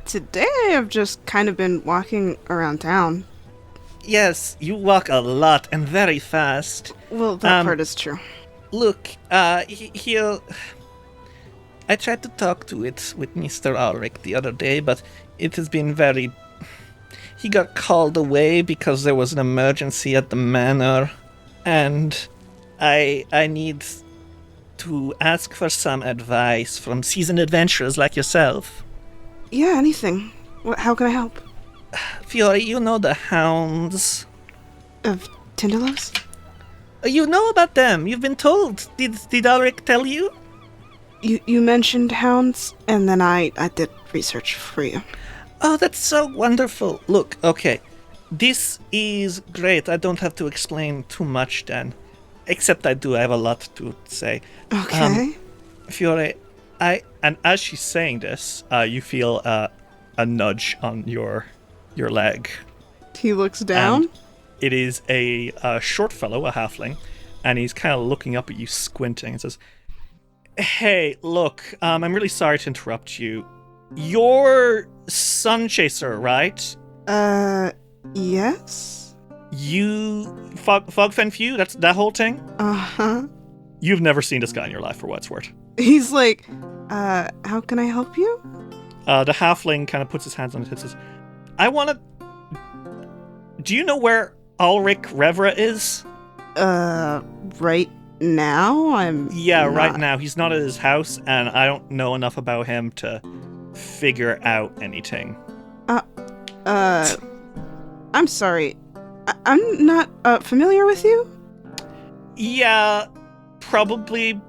today I've just kind of been walking around town. Yes, you walk a lot and very fast. Well, that part is true. Look, he'll... I tried to talk to it with Mr. Ulrich the other day, but it has been very... He got called away because there was an emergency at the manor, and I need to ask for some advice from seasoned adventurers like yourself. Yeah, anything. How can I help? Fiore, you know the hounds? Of Tindalos? You know about them. You've been told. Did Ulrich tell you? You mentioned hounds, and then I did research for you. Oh, that's so wonderful. Look, okay. This is great. I don't have to explain too much then. Except I do. I have a lot to say. Okay. Fiore, and as she's saying this, you feel a nudge on your leg. He looks down. And it is a short fellow, a halfling, and he's kind of looking up at you, squinting, and says, Hey, look, I'm really sorry to interrupt you. You're Sun Chaser, right? Yes? You... Fogfen Few? That's that whole thing? Uh-huh. You've never seen this guy in your life, for what it's worth. He's like, how can I help you? The halfling kind of puts his hands on his hips and says, I want to... Do you know where Ulrich Revra is? Right now? I'm Right not- now. He's not at his house, and I don't know enough about him to figure out anything. I'm sorry. I'm not, familiar with you? Yeah, probably.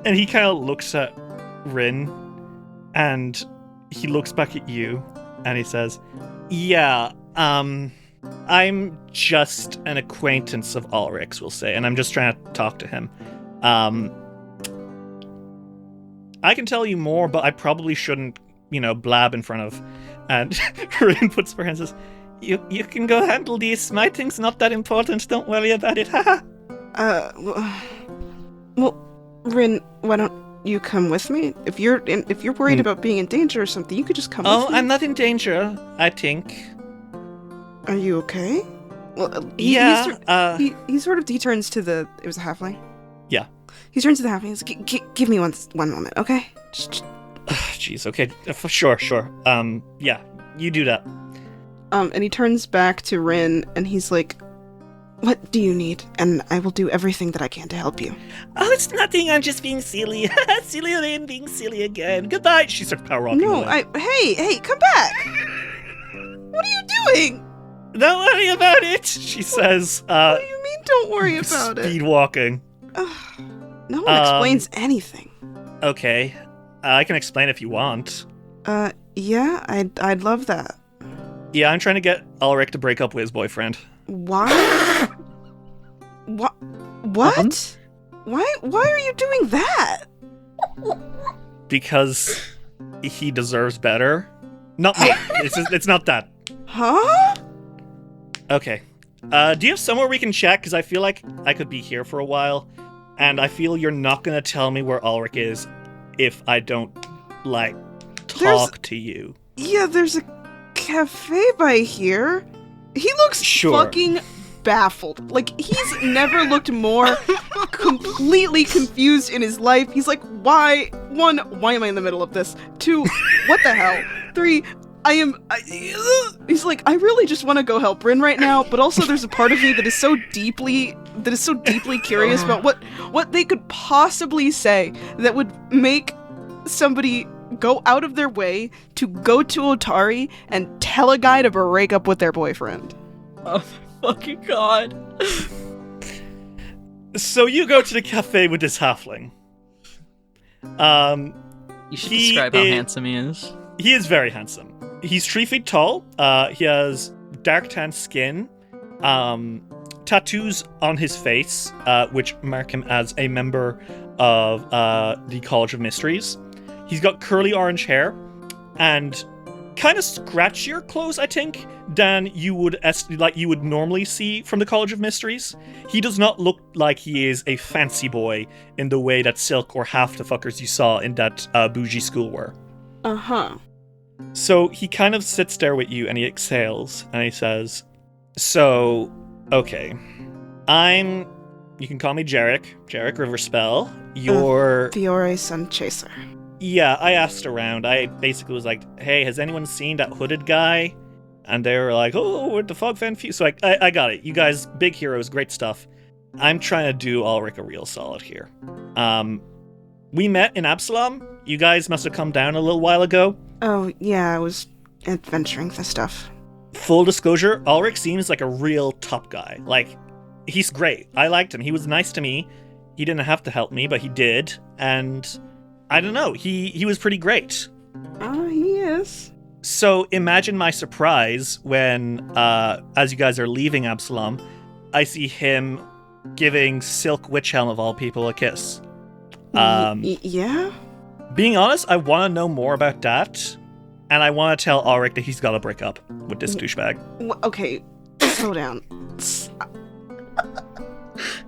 And he kind of looks at Rin, and he looks back at you, and he says, Yeah, I'm just an acquaintance of Ulrich's, we'll say, and I'm just trying to talk to him. I can tell you more, but I probably shouldn't, blab in front of. And Rin puts her hands and says, You can go handle this. My thing's not that important. Don't worry about it. Haha. Well, Rin, why don't you come with me? If you're worried about being in danger or something, you could just come with me. Oh, I'm not in danger, I think. Are you okay? Well, he sort of turns to the... It was a halfling? Yeah. He turns to the halfling and says, give me one moment, okay? Jeez, okay. Sure. Yeah, you do that. And he turns back to Rin, and he's like, what do you need? And I will do everything that I can to help you. Oh, it's nothing. I'm just being silly. Silly Rin being silly again. Goodbye. She starts power walking away. Hey, come back! What are you doing? Don't worry about it, she says. What do you mean, don't worry about it? Speed walking. No one explains anything. Okay. I can explain if you want. Yeah, I'd love that. Yeah, I'm trying to get Ulrich to break up with his boyfriend. Why? What? What? Why are you doing that? Because he deserves better. No, it's not that. Huh? Okay. Do you have somewhere we can chat? Because I feel like I could be here for a while, and I feel you're not going to tell me where Ulrich is if I don't, talk to you. Yeah, there's a cafe by here. He looks fucking baffled. Like, he's never looked more completely confused in his life. He's like, why? 1, why am I in the middle of this? 2, what the hell? 3, he's like, I really just want to go help Bryn right now, but also there's a part of me that is so deeply curious about what they could possibly say that would make somebody go out of their way to go to Otari and tell a guy to break up with their boyfriend. Oh my fucking god. So you go to the cafe with this halfling. You should describe how handsome he is. He is very handsome. He's 3 feet tall. He has dark tan skin, tattoos on his face, which mark him as a member of the College of Mysteries. He's got curly orange hair and kind of scratchier clothes, I think, than you would normally see from the College of Mysteries. He does not look like he is a fancy boy in the way that Silk or half the fuckers you saw in that bougie school were. Uh-huh. So he kind of sits there with you and he exhales and he says, so, okay, you can call me Jarek Riverspell. You're Fiore Sun Chaser. Yeah, I asked around. I basically was like, hey, has anyone seen that hooded guy? And they were like, oh, we're the Fogfen Few. So I got it. You guys, big heroes, great stuff. I'm trying to do Ulrich a real solid here. We met in Absalom. You guys must have come down a little while ago. Oh, yeah, I was adventuring the stuff. Full disclosure, Ulrich seems like a real top guy. Like, he's great. I liked him. He was nice to me. He didn't have to help me, but he did. And I don't know, he was pretty great. Oh, he is. So imagine my surprise when, as you guys are leaving Absalom, I see him giving Silk Witchhelm of all people a kiss. Yeah? Being honest, I want to know more about that, and I want to tell Ulrich that he's got to break up with this douchebag. Okay, slow down.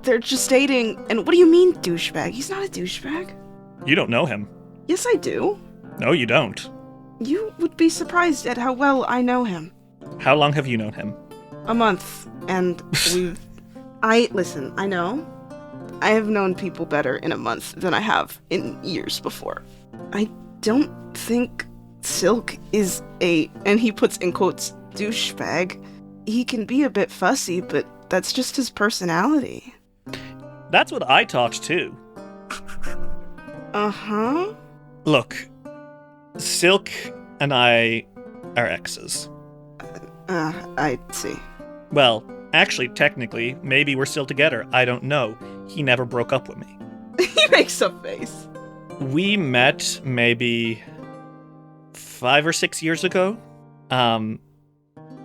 They're just dating, and what do you mean douchebag? He's not a douchebag. You don't know him. Yes, I do. No, you don't. You would be surprised at how well I know him. How long have you known him? A month, and listen, I know. I have known people better in a month than I have in years before. I don't think Silk is and he puts in quotes, douchebag. He can be a bit fussy, but that's just his personality. That's what I thought too. Uh-huh. Look, Silk and I are exes. I see. Well, actually, technically, maybe we're still together. I don't know. He never broke up with me. He makes a face. We met maybe 5 or 6 years ago.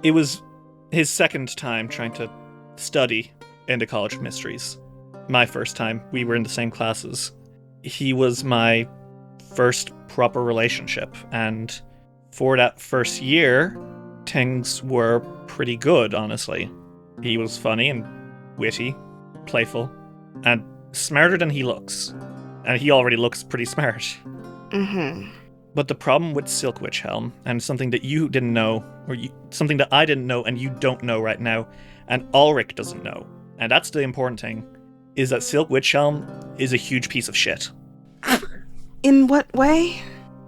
It was his second time trying to study in the College of Mysteries. My first time. We were in the same classes. He was my first proper relationship, and for that first year, things were pretty good, honestly. He was funny and witty, playful, and smarter than he looks. And he already looks pretty smart. Mm-hmm. But the problem with Silk Witchhelm, and something that you didn't know, something that I didn't know and you don't know right now, and Ulrich doesn't know, and that's the important thing, is that Silk Witchhelm is a huge piece of shit. In what way?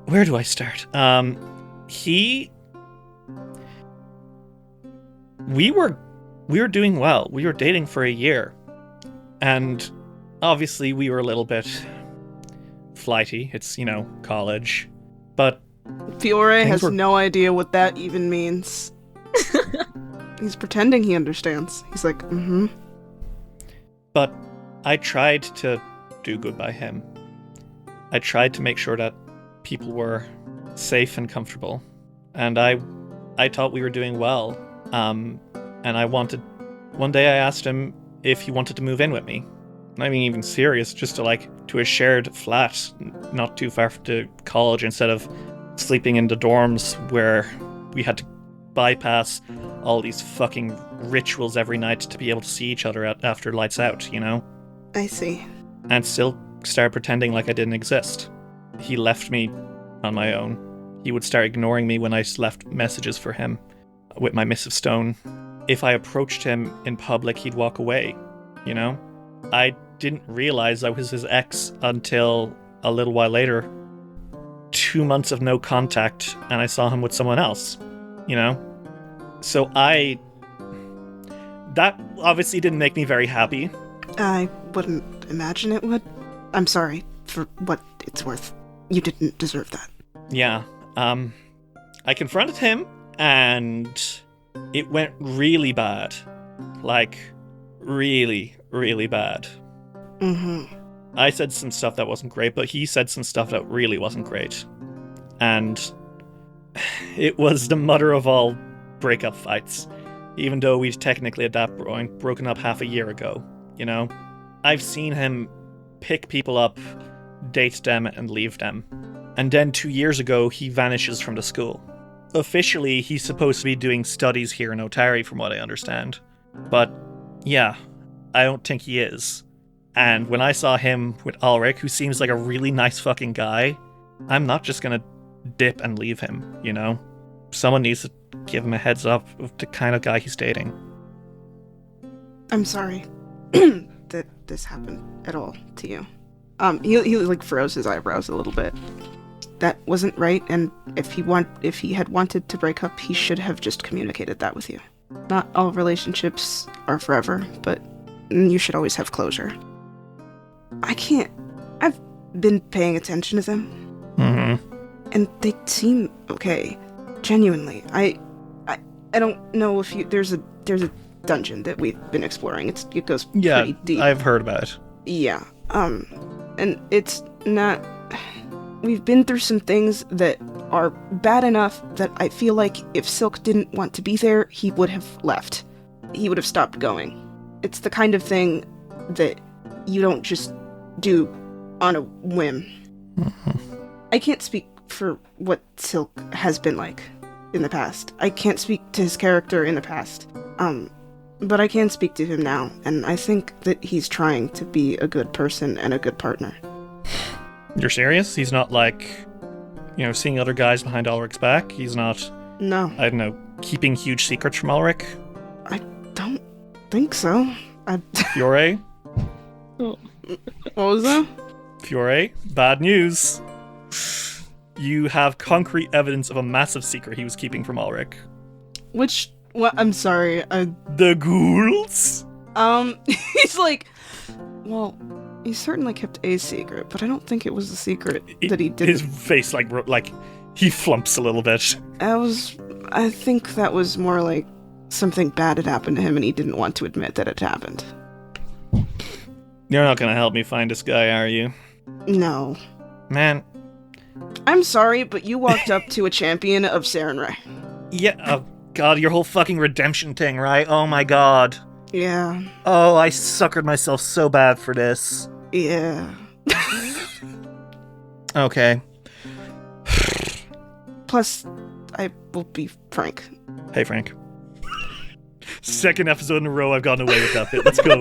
Where do I start? We were doing well. We were dating for a year. And obviously we were a little bit flighty. It's, college. But Fiore has no idea what that even means. He's pretending he understands. He's like, mm-hmm. But I tried to do good by him. I tried to make sure that people were safe and comfortable. And I thought we were doing well. And one day I asked him if he wanted to move in with me. Not being even serious, just to a shared flat, not too far from the college, instead of sleeping in the dorms where we had to bypass all these fucking rituals every night to be able to see each other after lights out, you know? I see. And still started pretending like I didn't exist. He left me on my own. He would start ignoring me when I left messages for him with my missive stone. If I approached him in public, he'd walk away, you know? I didn't realize I was his ex until a little while later. 2 months of no contact, and I saw him with someone else, you know? So that obviously didn't make me very happy. I wouldn't imagine it would. I'm sorry, for what it's worth. You didn't deserve that. Yeah, I confronted him, and it went really bad. Like, really, really bad. Mm-hmm. I said some stuff that wasn't great, but he said some stuff that really wasn't great. And it was the mother of all breakup fights, even though we'd technically at that point broken up half a year ago, you know? I've seen him pick people up, date them, and leave them. And then 2 years ago, he vanishes from the school. Officially, he's supposed to be doing studies here in Otari, from what I understand. But, yeah, I don't think he is. And when I saw him with Ulrich, who seems like a really nice fucking guy, I'm not just gonna dip and leave him, you know? Someone needs to give him a heads up of the kind of guy he's dating. I'm sorry that this happened at all to you. He like froze his eyebrows a little bit. That wasn't right, and if he had wanted to break up, he should have just communicated that with you. Not all relationships are forever, but you should always have closure. I've been paying attention to them. Mm-hmm. And they seem okay. Genuinely. I don't know if there's a dungeon that we've been exploring. It goes pretty deep. Yeah, I've heard about it. Yeah. And it's not... We've been through some things that are bad enough that I feel like if Silk didn't want to be there, he would have left. He would have stopped going. It's the kind of thing that you don't just do on a whim. Mm-hmm. I can't speak for what Silk has been like in the past. I can't speak to his character in the past. But I can speak to him now, and I think that he's trying to be a good person and a good partner. You're serious? He's not seeing other guys behind Ulrich's back? He's not... No. I don't know, keeping huge secrets from Ulrich? I don't think so. Fiore? What was that? Fiore, bad news. You have concrete evidence of a massive secret he was keeping from Ulrich. Which... Well, I'm sorry. The ghouls? He's like... Well... He certainly kept a secret, but I don't think it was a secret that he did. His face, he flumps a little bit. I think that was more like something bad had happened to him and he didn't want to admit that it happened. You're not gonna help me find this guy, are you? No. Man. I'm sorry, but you walked up to a champion of Sarenrae. Yeah, oh god, your whole fucking redemption thing, right? Oh my god. Yeah. Oh, I suckered myself so bad for this. Yeah. Okay. Plus, I will be frank. Hey, Frank. Second episode in a row I've gotten away with that bit. Let's go.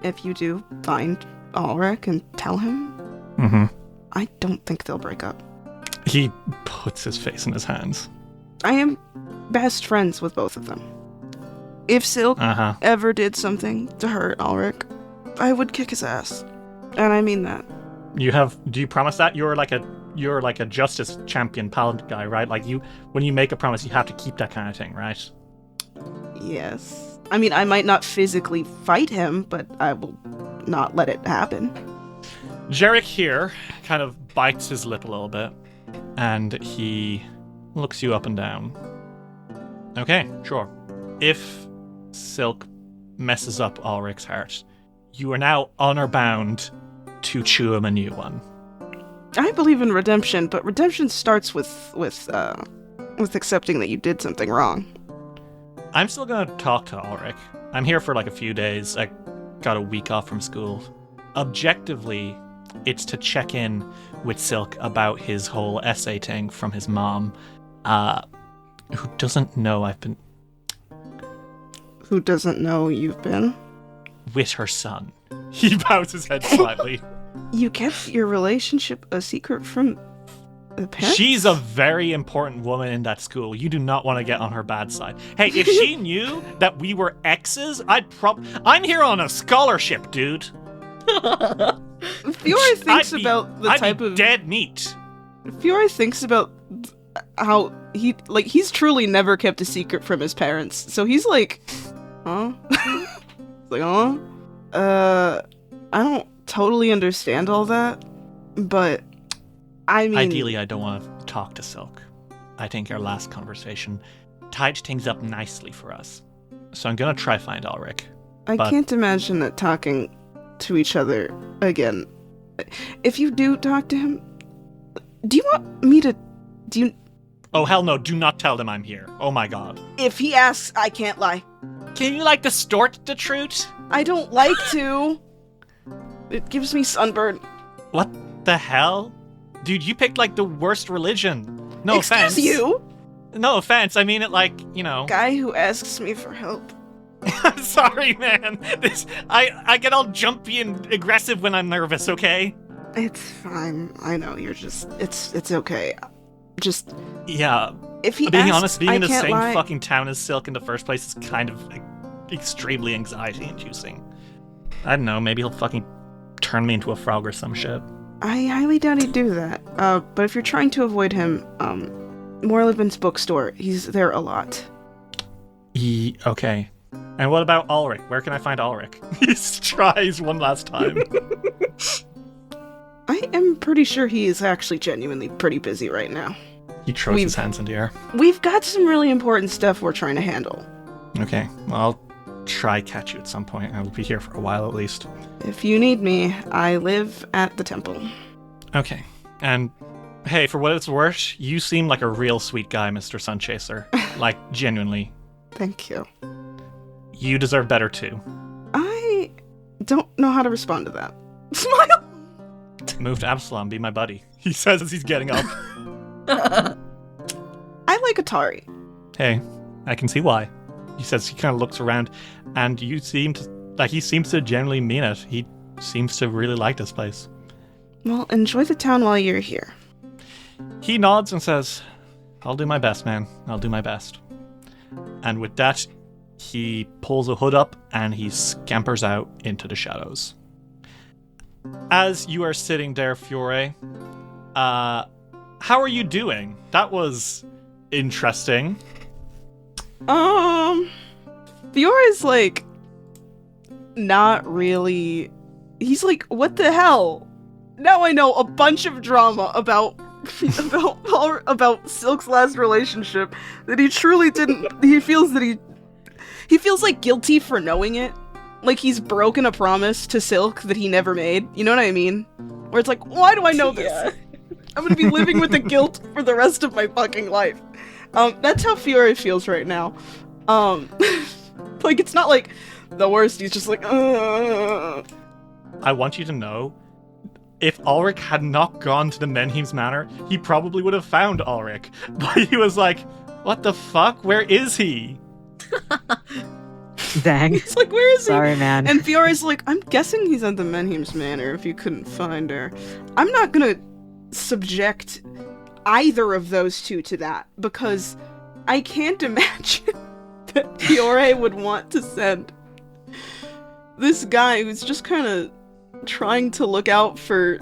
If you do find Ulrich and tell him, I don't think they'll break up. He puts his face in his hands. I am best friends with both of them. If Silk ever did something to hurt Ulrich, I would kick his ass. And I mean that. Do you promise that? You're like a justice champion paladin guy, right? Like when you make a promise, you have to keep that kind of thing, right? Yes. I mean, I might not physically fight him, but I will not let it happen. Jarek here kind of bites his lip a little bit, and he looks you up and down. Okay, sure. If Silk messes up Ulrich's heart, you are now honor-bound to chew him a new one. I believe in redemption, but redemption starts with accepting that you did something wrong. I'm still gonna talk to Ulrich. I'm here for like a few days. I got a week off from school. Objectively, it's to check in with Silk about his whole essay thing from his mom, who doesn't know I've been... Who doesn't know you've been? With her son. He bows his head slightly. You kept your relationship a secret from the parents? She's a very important woman in that school. You do not want to get on her bad side. Hey, if she knew that we were exes, I'm here on a scholarship, dude. Fiore thinks about the type of dead meat. Fiore thinks about how he's truly never kept a secret from his parents. So he's like, huh? Like, huh? I don't totally understand all that, but I mean... Ideally, I don't want to talk to Silk. I think our last conversation tied things up nicely for us. So I'm gonna try find Ulrich. I can't imagine that talking to each other again. If you do talk to him, do you want me to... Oh, hell no, do not tell them I'm here. Oh my god. If he asks, I can't lie. Can you, distort the truth? I don't like to. It gives me sunburn. What the hell? Dude, you picked, the worst religion. No offense. Excuse you? No offense, I mean it Guy who asks me for help. I'm sorry, man. I get all jumpy and aggressive when I'm nervous, okay? It's fine. I know, you're just... It's okay. Just... Yeah. If he being asks, honest, being I in the can't same lie. fucking town as Silk in the first place is kind of extremely anxiety-inducing. I don't know, maybe he'll fucking turn me into a frog or some shit. I highly doubt he'd do that. But if you're trying to avoid him, Morlevin's bookstore, he's there a lot. Okay. And what about Ulrich? Where can I find Ulrich? He tries one last time. I am pretty sure he is actually genuinely pretty busy right now. He throws his hands in the air. We've got some really important stuff we're trying to handle. Okay, well, I'll try catch you at some point. I'll be here for a while at least. If you need me, I live at the temple. Okay, and hey, for what it's worth, you seem like a real sweet guy, Mr. Sunchaser. Genuinely. Thank you. You deserve better too. I don't know how to respond to that. Smile! Move to Absalom, be my buddy. He says as he's getting up. I like Otari. Hey, I can see why. He says he kind of looks around, and he seems to generally mean it. He seems to really like this place. Well, enjoy the town while you're here. He nods and says, I'll do my best, man. I'll do my best. And with that, he pulls a hood up and he scampers out into the shadows. As you are sitting there, Fiore, how are you doing? That was interesting. Fiore's not really... He's like, what the hell? Now I know a bunch of drama about Silk's last relationship that he truly didn't... He feels guilty for knowing it. Like he's broken a promise to Silk that he never made. You know what I mean? Where it's like, why do I know this? Yeah. I'm gonna be living with the guilt for the rest of my fucking life. That's how Fiore feels right now. It's not the worst, he's just I want you to know, if Ulrich had not gone to the Menheim's Manor, he probably would have found Ulrich. But he was like, what the fuck? Where is he? Dang. It's where is he? Sorry, man. And Fiore's I'm guessing he's at the Menheim's Manor if you couldn't find her. I'm not gonna subject either of those two to that, because I can't imagine that Fiore would want to send this guy who's just kind of trying to look out for...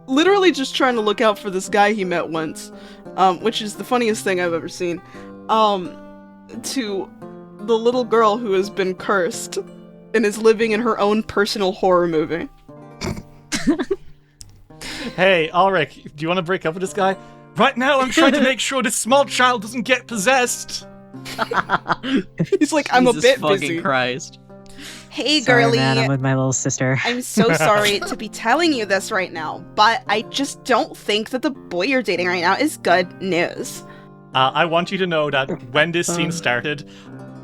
Literally just trying to look out for this guy he met once, which is the funniest thing I've ever seen, to the little girl who has been cursed and is living in her own personal horror movie. Hey, Ulrich, do you want to break up with this guy? Right now, I'm trying to make sure this small child doesn't get possessed. He's like, I'm a bit busy. Jesus fucking Christ. Hey, Sorry, girlie. man, I'm with my little sister. I'm so sorry to be telling you this right now, but I just don't think that the boy you're dating right now is good news. I want you to know that when this scene started,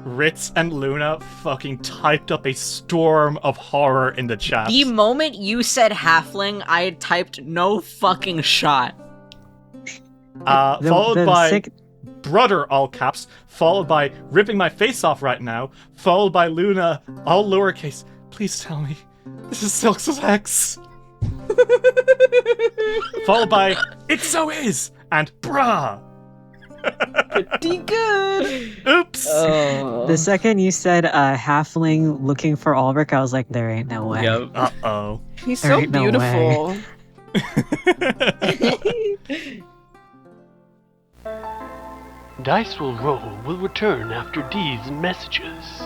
Ritz and Luna fucking typed up a storm of horror in the chat. The moment you said halfling, I typed no fucking shot. Followed by brother, all caps, followed by ripping my face off right now, followed by Luna, all lowercase. Please tell me, this is Silk's ex. Followed by, it so is, and brah. Pretty good. Oops. The second you said halfling looking for Ulrich, I was like, there ain't no way. Yep. Uh-oh. He's There so ain't no beautiful. Dice Will Roll will return after these messages.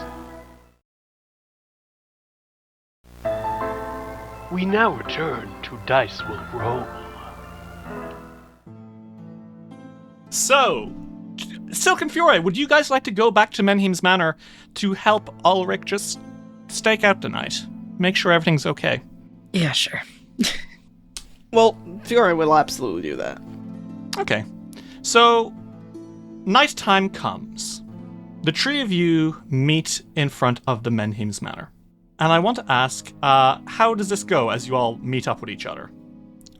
We now return to Dice Will Roll. So, Silk and Fiore, would you guys like to go back to Menheim's Manor to help Ulrich just stake out the night? Make sure everything's okay. Yeah, sure. Well, Fiore will absolutely do that. Okay. So, night time comes. The three of you meet in front of the Menheim's Manor. And I want to ask, how does this go as you all meet up with each other?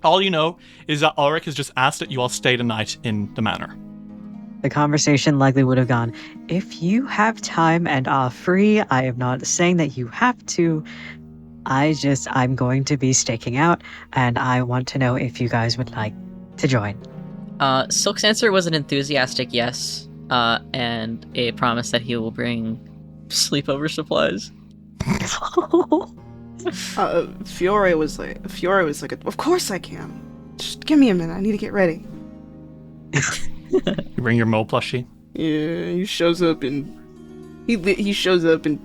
All you know is that Ulrich has just asked that you all stay the night in the manor. The conversation likely would have gone, if you have time and are free, I am not saying that you have to. I'm going to be staking out, and I want to know if you guys would like to join. Silk's answer was an enthusiastic yes, and a promise that he will bring sleepover supplies. Fiore was like, of course I can. Just give me a minute. I need to get ready. You bring your mole plushie? Yeah, he shows up in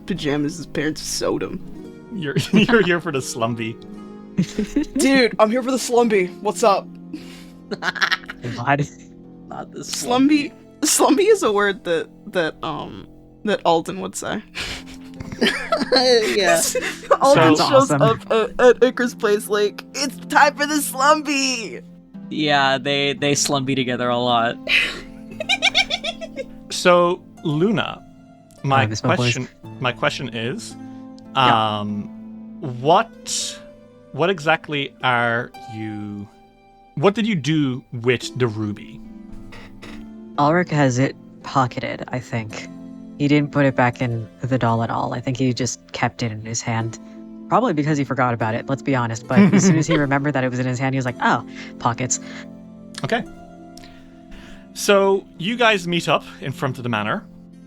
pajamas. His parents sewed him. You're here for the slumby. Dude, I'm here for the slumby. What's up? What? Not this Slumby is a word that Alden would say. Yeah. Alden So shows awesome. up at Icarus Place like, it's time for the slumby. Yeah, they slumby together a lot. So, Luna, my Miss my voice. question is, what exactly what did you do with the ruby? Ulrich has it pocketed, I think. He didn't put it back in the doll at all. I think he just kept it in his hand. Probably because he forgot about it, let's be honest. But as soon as he remembered that it was in his hand, he was like, oh, pockets. Okay. So, you guys meet up in front of the manor.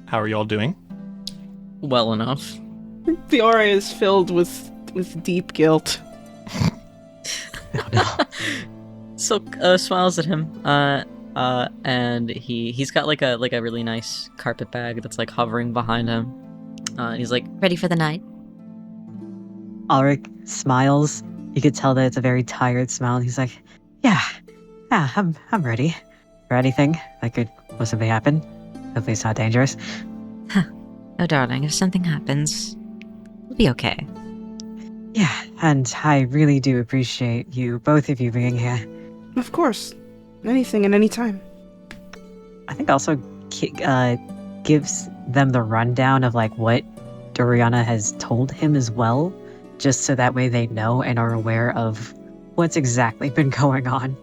How are you all doing? Well enough. Fiore is filled with deep guilt. Oh, no. Silk smiles at him, and he's got like a really nice carpet bag that's like hovering behind him. And he's like, Ready for the night? Ulrich smiles. You could tell that it's a very tired smile. And he's like, yeah, I'm ready for anything that could possibly happen. Hopefully it's not dangerous. Oh, darling, if something happens, we'll be okay. Yeah, and I really do appreciate you, both of you, being here. Of course. Anything and any time. I think also gives them the rundown of like what Doriana has told him as well, just so that way they know and are aware of what's exactly been going on.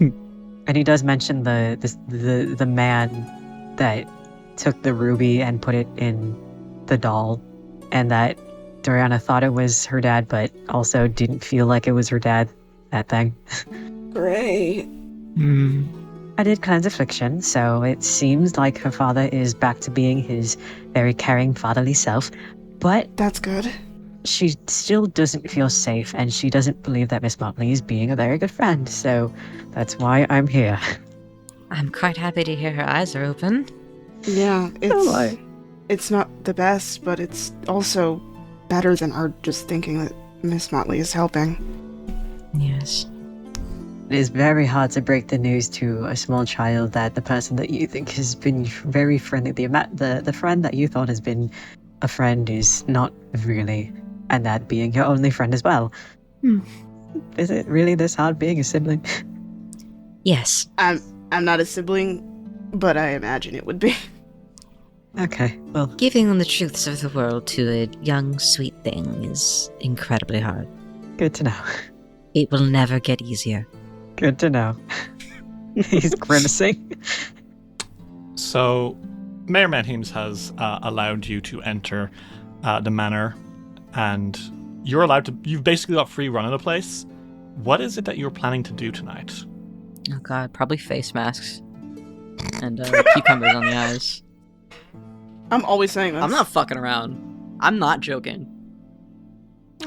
And he does mention the man that took the ruby and put it in the doll, and that Doriana thought it was her dad, but also didn't feel like it was her dad. That thing. Great. I did Cleanse Affliction, so it seems like her father is back to being his very caring fatherly self, but That's good. she still doesn't feel safe, and she doesn't believe that Miss Motley is being a very good friend, so that's why I'm here. I'm quite happy to hear her eyes are open. Yeah, I? it's not the best, but it's also better than our just thinking that Miss Motley is helping. Yes. It is very hard to break the news to a small child that the person that you think has been very friendly, the friend that you thought has been a friend is not really, and that being your only friend as well. Is it really this hard being a sibling? Yes. I'm not a sibling, but I imagine it would be. Okay, well, Giving the truths of the world to a young, sweet thing is incredibly hard. good to know. It will never get easier. Good to know. He's grimacing. So, Mayor Menhims has allowed you to enter the manor, and you're allowed to. You've basically got free run of the place. What is it that you're planning to do tonight? Oh god, probably face masks. And cucumbers on the eyes. I'm always saying this. I'm not fucking around. I'm not joking.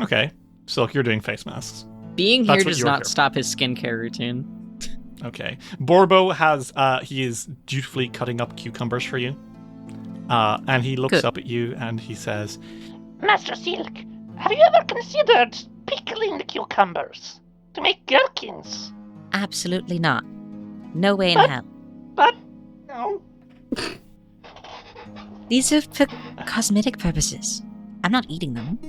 Okay, Silk, you're doing face masks. Being That's here what does you're not here. stop his skincare routine. Okay, Borbo has he is dutifully cutting up cucumbers for you, and he looks Good. up at you and he says, Master Silk, have you ever considered pickling the cucumbers to make gherkins? Absolutely not. No way in But- hell. But, no. These are for cosmetic purposes. I'm not eating them.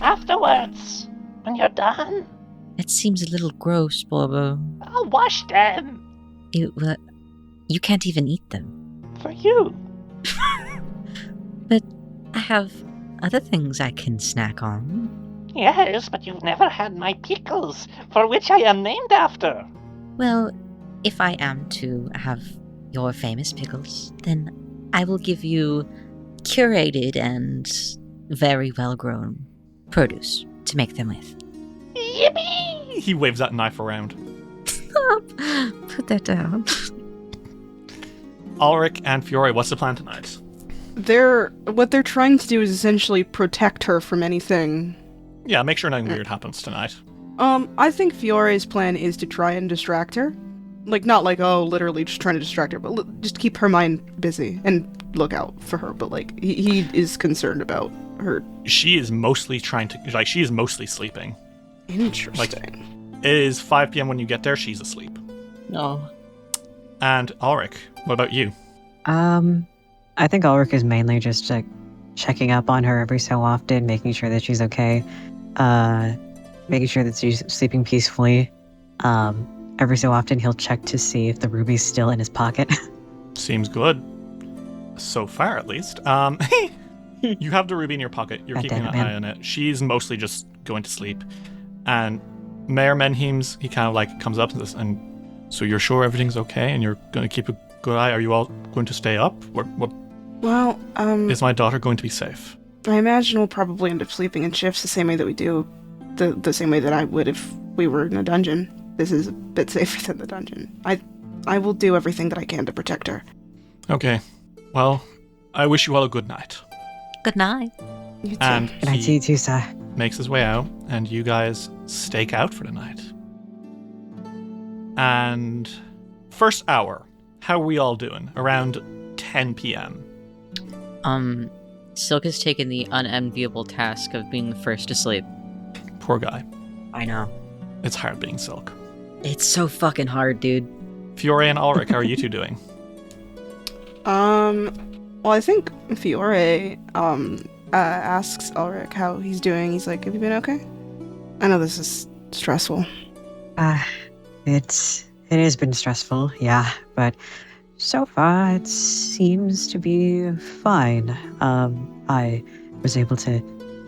Afterwards, when you're done, It seems a little gross, Borbo. I'll wash them You can't even eat them. for you. But I have other things I can snack on. Yes, but you've never had my pickles, for which I am named after. Well, if I am to have your famous pickles, then I will give you curated and very well-grown produce to make them with. Yippee! he waves that knife around. Put that down. Ulrich and Fiore, what's the plan tonight? What they're trying to do is essentially protect her from anything. Yeah, make sure nothing weird happens tonight. I think Fiore's plan is to try and distract her. Like, not like, oh, literally just trying to distract her, but just keep her mind busy and look out for her. But, like, he is concerned about her. She is mostly she is mostly sleeping. Interesting. It is 5 p.m. when you get there, she's asleep. No. And Ulrich, what about you? I think Ulrich is mainly just like checking up on her every so often, making sure that she's okay, making sure that she's sleeping peacefully. Every so often he'll check to see if the ruby's still in his pocket. Seems good. So far, at least. You have the ruby in your pocket. You're God keeping damn an it, eye man. on it. She's mostly just going to sleep. And Mayor Menhims, he kind of like comes up to this and, so you're sure everything's okay and you're going to keep a good eye? Are you all going to stay up? What Well, is my daughter going to be safe? I imagine we'll probably end up sleeping in shifts the same way that we do, the same way that I would if we were in a dungeon. This is a bit safer than the dungeon. I will do everything that I can to protect her. Okay. Well, I wish you all a good night. Good night. You too. And Good night to you he too, sir. makes his way out, and you guys stake out for the night. And first hour, how are we all doing? Around 10 p.m. Silk has taken the unenviable task of being the first to sleep. Poor guy. I know. It's hard being Silk. It's so fucking hard, dude. Fiore and Ulrich, how are you two doing? Well, I think Fiore, asks Ulrich how he's doing. He's like, have you been okay? I know this is stressful. It has been stressful, yeah, but so far it seems to be fine. I was able to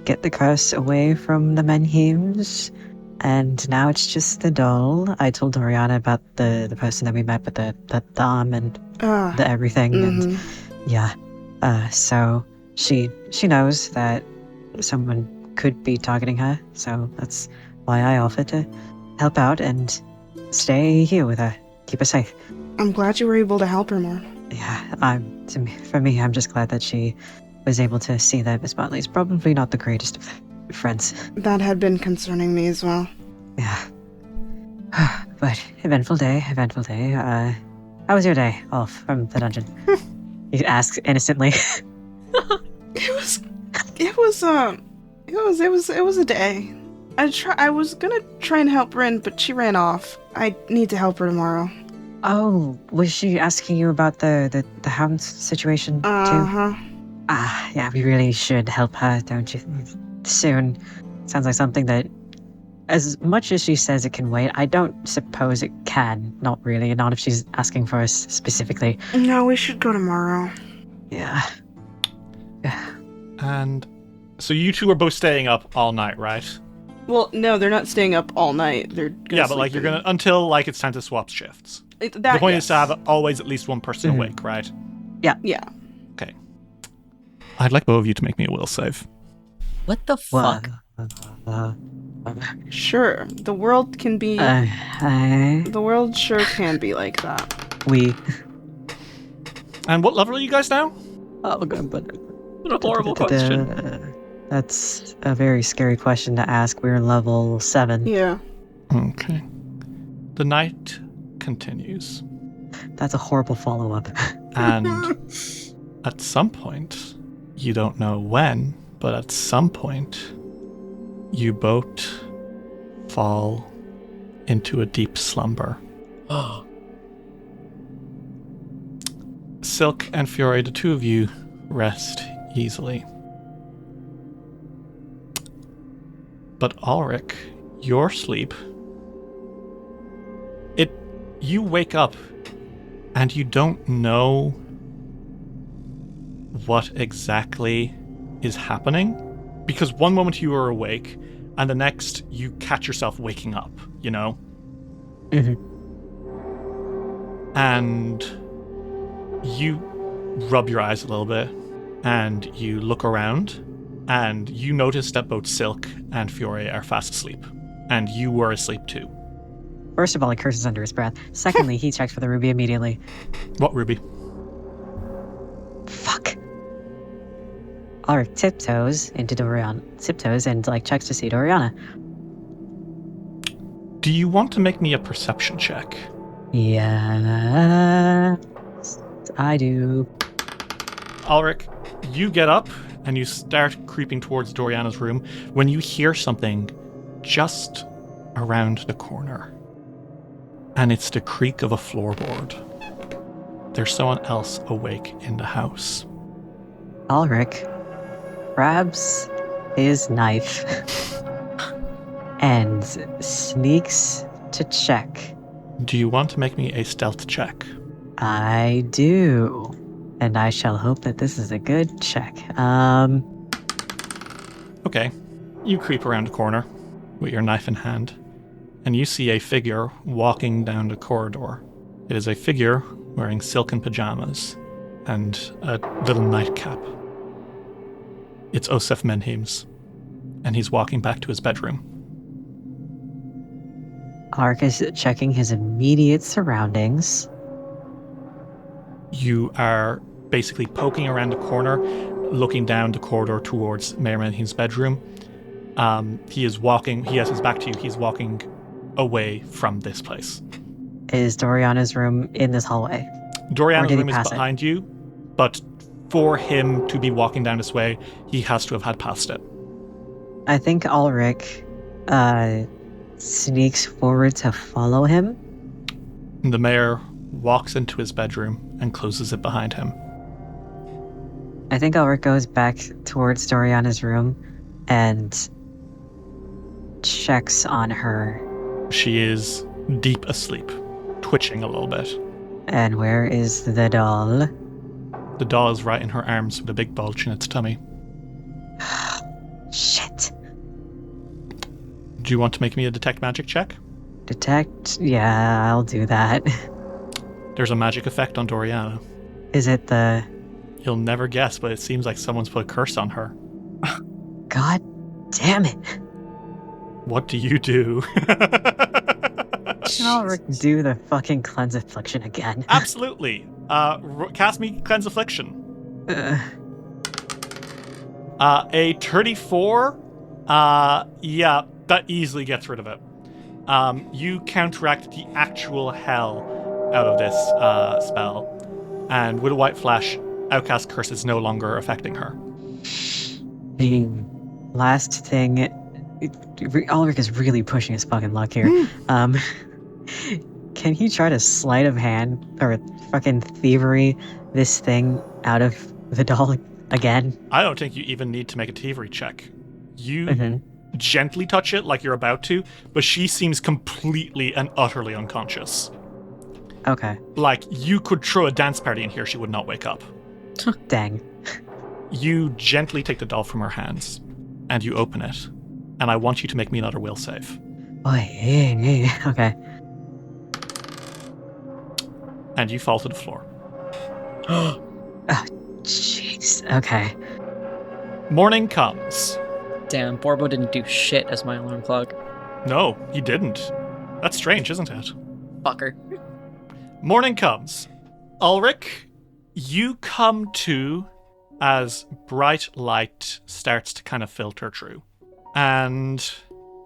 get the curse away from the Menhims, and now it's just the doll. I told Oriana about the person that we met with the thumb and the everything, and yeah. So she knows that someone could be targeting her, so that's why I offered to help out and stay here with her, keep her safe. I'm glad you were able to help her more. Yeah, for me, I'm just glad that she was able to see that Miss Motley's probably not the greatest of friends. That had been concerning me as well. Yeah. But eventful day. How was your day off from the dungeon? You ask innocently. It was a day. I was gonna try and help Rin, but she ran off. I need to help her tomorrow. Oh, was she asking you about the hound situation too? Uh-huh. Yeah, we really should help her, don't you? Soon. Sounds like something that, as much as she says it can wait, I don't suppose it can. Not really, not if she's asking for us specifically. No, we should go tomorrow. Yeah. And so you two are both staying up all night, right? Well, no, they're not staying up all night. They're gonna but like you're gonna until like it's time to swap shifts. The point is to have always at least one person awake, right? Yeah. Okay. I'd like both of you to make me a will save. What the fuck? Sure, the world can be. The world sure can be like that. And what level are you guys now? Oh, God, but What a horrible question. That's a very scary question to ask. We're level 7. Yeah. Okay. The night continues. That's a horrible follow-up. And at some point, you don't know when, but at some point, you both fall into a deep slumber. Silk and Fiore, the two of you rest easily. But Ulrich, your sleep, you wake up and you don't know what exactly is happening, because one moment you are awake and the next you catch yourself waking up, you know? Mm-hmm. And you rub your eyes a little bit and you look around and you notice that both Silk and Fiore are fast asleep, and you were asleep too. First of all, he curses under his breath. Secondly, he checks for the ruby immediately. What ruby? Fuck. Ulrich tiptoes into Doriana. Tiptoes and checks to see Doriana. Do you want to make me a perception check? Yeah, I do. Ulrich, you get up and you start creeping towards Doriana's room when you hear something just around the corner. And it's the creak of a floorboard. There's someone else awake in the house. Ulrich grabs his knife and sneaks to check. Do you want to make me a stealth check? I do. And I shall hope that this is a good check. Okay. You creep around the corner with your knife in hand, and you see a figure walking down the corridor. It is a figure wearing silken pajamas and a little nightcap. It's Osef Menhims, and he's walking back to his bedroom. Ulrich is checking his immediate surroundings. You are basically poking around the corner, looking down the corridor towards Mayor Menhim's bedroom. He is walking, he has his back to you, he's walking away from this place. Is Doriana's room in this hallway? Doriana's room is behind you, but for him to be walking down this way, he has to have had passed it. I think Ulrich sneaks forward to follow him. The mayor walks into his bedroom and closes it behind him. I think Ulrich goes back towards Doriana's room and checks on her. She is deep asleep, twitching a little bit. And where is the doll? The doll is right in her arms with a big bulge in its tummy. Shit. Do you want to make me a detect magic check? Detect? Yeah, I'll do that. There's a magic effect on Doriana. Is it the... You'll never guess, but it seems like someone's put a curse on her. God damn it. What do you do? Can Ulrich do the fucking Cleanse Affliction again? Absolutely. Cast me Cleanse Affliction. A 34? Yeah, that easily gets rid of it. You counteract the actual hell out of this spell. And with a white flash, Outcast Curse is no longer affecting her. The last thing... Ulrich is really pushing his fucking luck here. Can he try to sleight of hand or fucking thievery this thing out of the doll again. I don't think you even need to make a thievery check. You gently touch it like you're about to, but she seems completely and utterly unconscious. Okay. Like, you could throw a dance party in here, she would not wake up. Dang. You gently take the doll from her hands, and you open it. And I want you to make me another will save. Okay. And you fall to the floor. Oh, jeez. Okay. Morning comes. Damn, Borbo didn't do shit as my alarm clock. No, he didn't. That's strange, isn't it? Fucker. Morning comes. Ulrich, you come to as bright light starts to kind of filter through. And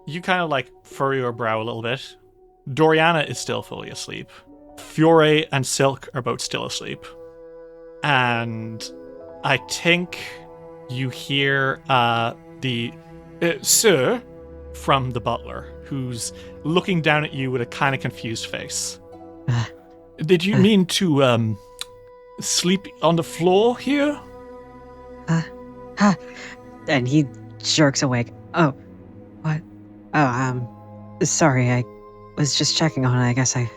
you kind of like furrow your brow a little bit. Doriana is still fully asleep. Fiore and Silk are both still asleep. And I think you hear the sir from the butler, who's looking down at you with a kind of confused face. Did you mean to sleep on the floor here? And he jerks awake. Oh, what? Oh, sorry, I was just checking on her. I guess I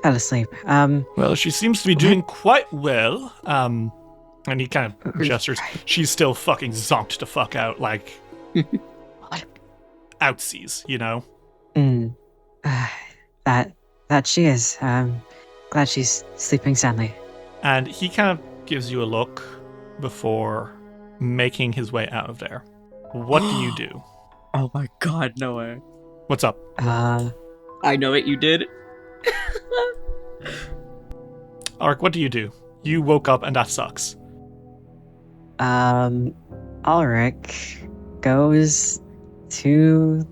fell asleep. Well, she seems to be doing quite well. And he kind of gestures. She's still fucking zonked the fuck out, like outsies, you know? That she is. Glad she's sleeping soundly. And he kind of gives you a look before making his way out of there. What do you do? Oh my god, no way. What's up? I know what you did. Ulrich, what do you do? You woke up and that sucks. Ulrich goes to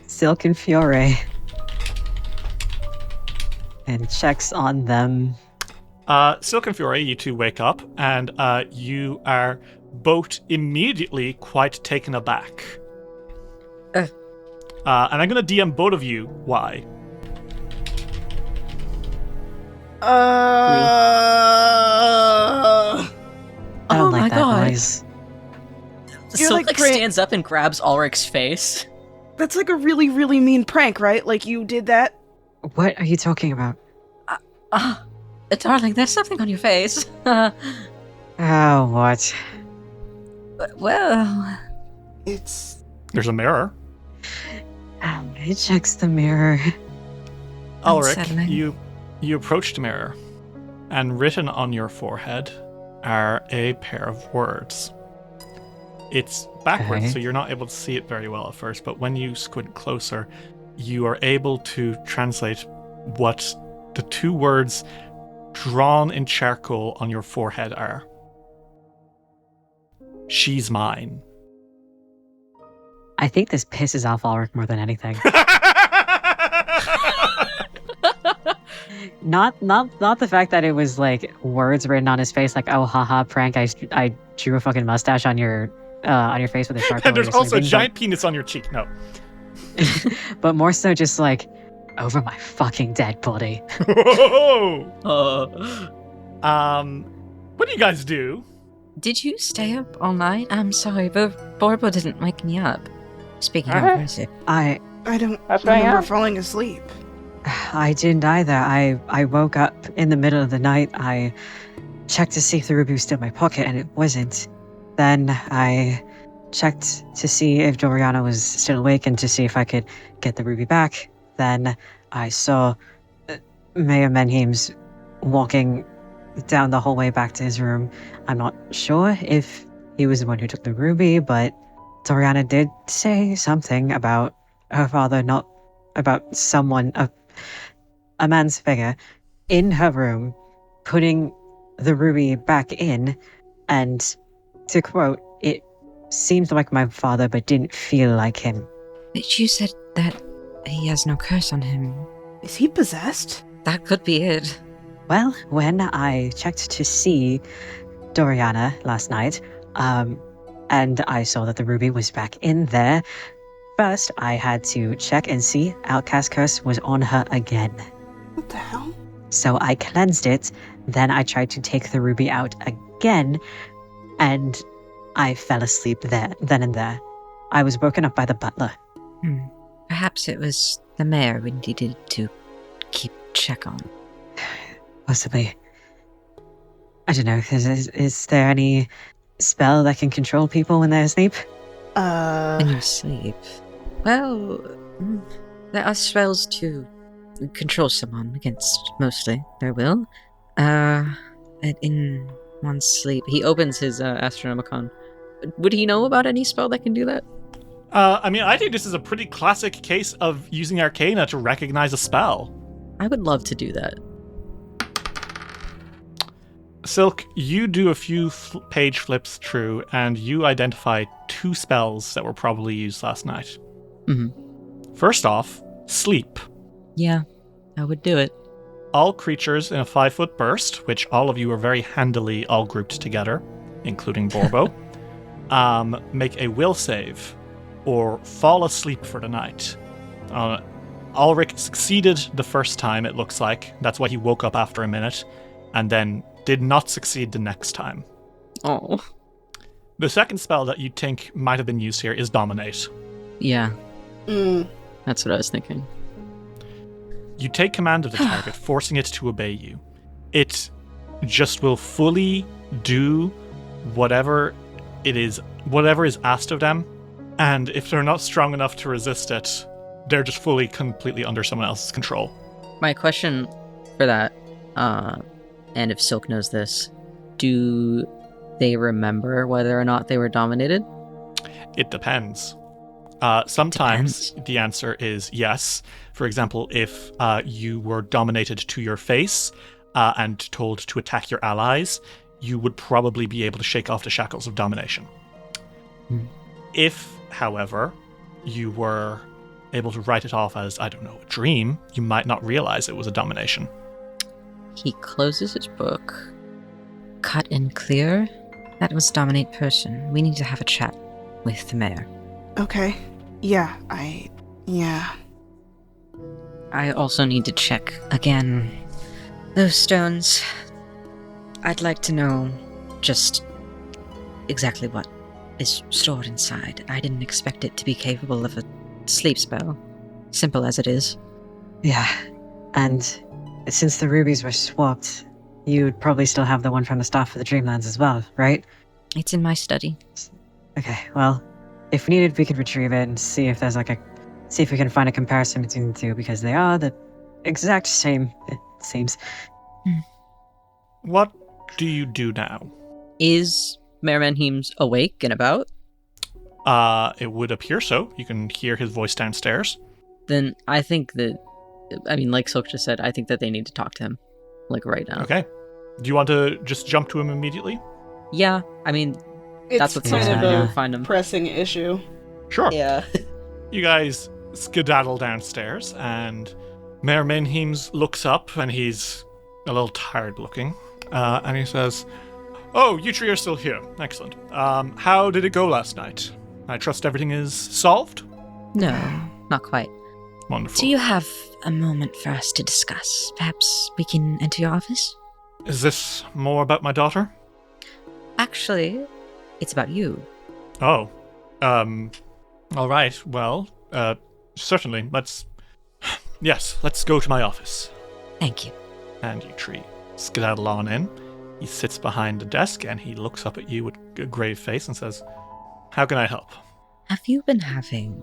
Silk and Fiore and checks on them. Silk and Fiore, you two wake up, and you are both immediately quite taken aback. And I'm going to DM both of you why. I don't like that noise. Silk like stands up and grabs Ulrich's face. That's like a really, really mean prank, right? Like you did that? What are you talking about? Darling, there's something on your face. Oh, what? Well... There's a mirror. He checks the mirror. Ulrich, you approach the mirror, and written on your forehead are a pair of words. It's backwards, so you're not able to see it very well at first, but when you squint closer, you are able to translate what the two words drawn in charcoal on your forehead are. She's mine. I think this pisses off Ulrich more than anything. Not the fact that it was like words written on his face, like "oh haha prank." I drew a fucking mustache on your face with a charcoal. And there's also a giant penis on your cheek. No. But more so just like over my fucking dead body. What do you guys do? Did you stay up all night? I'm sorry, but Borbo didn't wake me up. Speaking of impressive. I don't remember falling asleep. I didn't either. I woke up in the middle of the night. I checked to see if the ruby was still in my pocket, and it wasn't. Then I checked to see if Doriana was still awake and to see if I could get the ruby back. Then I saw Mayor Menheim's walking down the hallway back to his room. I'm not sure if he was the one who took the ruby, but Doriana did say something about her father, not about someone, a man's figure, in her room, putting the ruby back in, and to quote, it seemed like my father but didn't feel like him. But you said that he has no curse on him. Is he possessed? That could be it. Well, when I checked to see Doriana last night, and I saw that the ruby was back in there, first I had to check and see Outcast Curse was on her again. What the hell? So I cleansed it, then I tried to take the ruby out again, and I fell asleep then and there. I was woken up by the butler. Perhaps it was the mayor we needed to keep check on. Possibly. I don't know. Is there any spell that can control people when they're asleep? When you sleep. Well, there are spells to control someone against mostly their will. In one's sleep. He opens his Astronomicon. Would he know about any spell that can do that? I think this is a pretty classic case of using Arcana to recognize a spell. I would love to do that. Silk, you do a few page flips through, and you identify 2 spells that were probably used last night. Mm-hmm. First off, sleep. Yeah, I would do it. All creatures in a 5-foot burst, which all of you are very handily all grouped together, including Borbo, make a will save, or fall asleep for the night. Ulrich succeeded the first time, it looks like. That's why he woke up after a minute, and then did not succeed the next time. Oh. The second spell that you think might have been used here is Dominate. Yeah. That's what I was thinking. You take command of the target, forcing it to obey you. It just will fully do whatever is asked of them, and if they're not strong enough to resist it, they're just fully, completely under someone else's control. My question for that, and if Silk knows this, do they remember whether or not they were dominated? It depends. Sometimes the answer is yes. For example, if you were dominated to your face and told to attack your allies, you would probably be able to shake off the shackles of domination. If, however, you were able to write it off as, I don't know, a dream, you might not realize it was a domination. He closes his book. Cut and clear? That was dominate person. We need to have a chat with the mayor. Okay. Yeah. I also need to check again. Those stones. I'd like to know just exactly what is stored inside. I didn't expect it to be capable of a sleep spell. Simple as it is. Yeah. And since the rubies were swapped, you'd probably still have the one from the Staff of the Dreamlands as well, right? It's in my study. Okay, well, if needed, we could retrieve it and see if there's see if we can find a comparison between the two, because they are the exact same, it seems. What do you do now? Is Mayor Manheim's awake and about? It would appear so. You can hear his voice downstairs. Then I think that, like Silk just said, I think that they need to talk to him, right now. Okay. Do you want to just jump to him immediately? Yeah, It's that's what's kind of to a find him. pressing issue. Sure. Yeah. You guys skedaddle downstairs, and Mayor Manheim looks up, and he's a little tired looking, and he says, "Oh, you three are still here. Excellent. How did it go last night? I trust everything is solved?" No, not quite. Wonderful. Do you have a moment for us to discuss? Perhaps we can enter your office? Is this more about my daughter? Actually, it's about you. Oh. All right. Well, certainly. Let's go to my office. Thank you. And you three skedaddle on in. He sits behind the desk and he looks up at you with a grave face and says, "How can I help?" Have you been having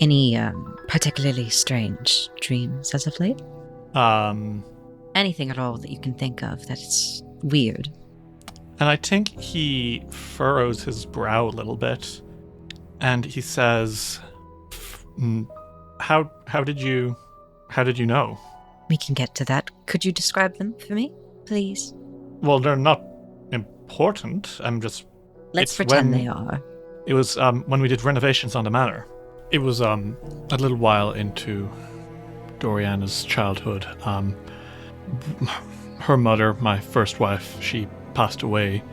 any particularly strange dreams as of late? Anything at all that you can think of that's weird? And I think he furrows his brow a little bit, and he says, "How did you know?" We can get to that. Could you describe them for me, please? Well, they're not important. Let's pretend they are. It was when we did renovations on the manor. It was a little while into Doriana's childhood. Her mother, my first wife, she passed away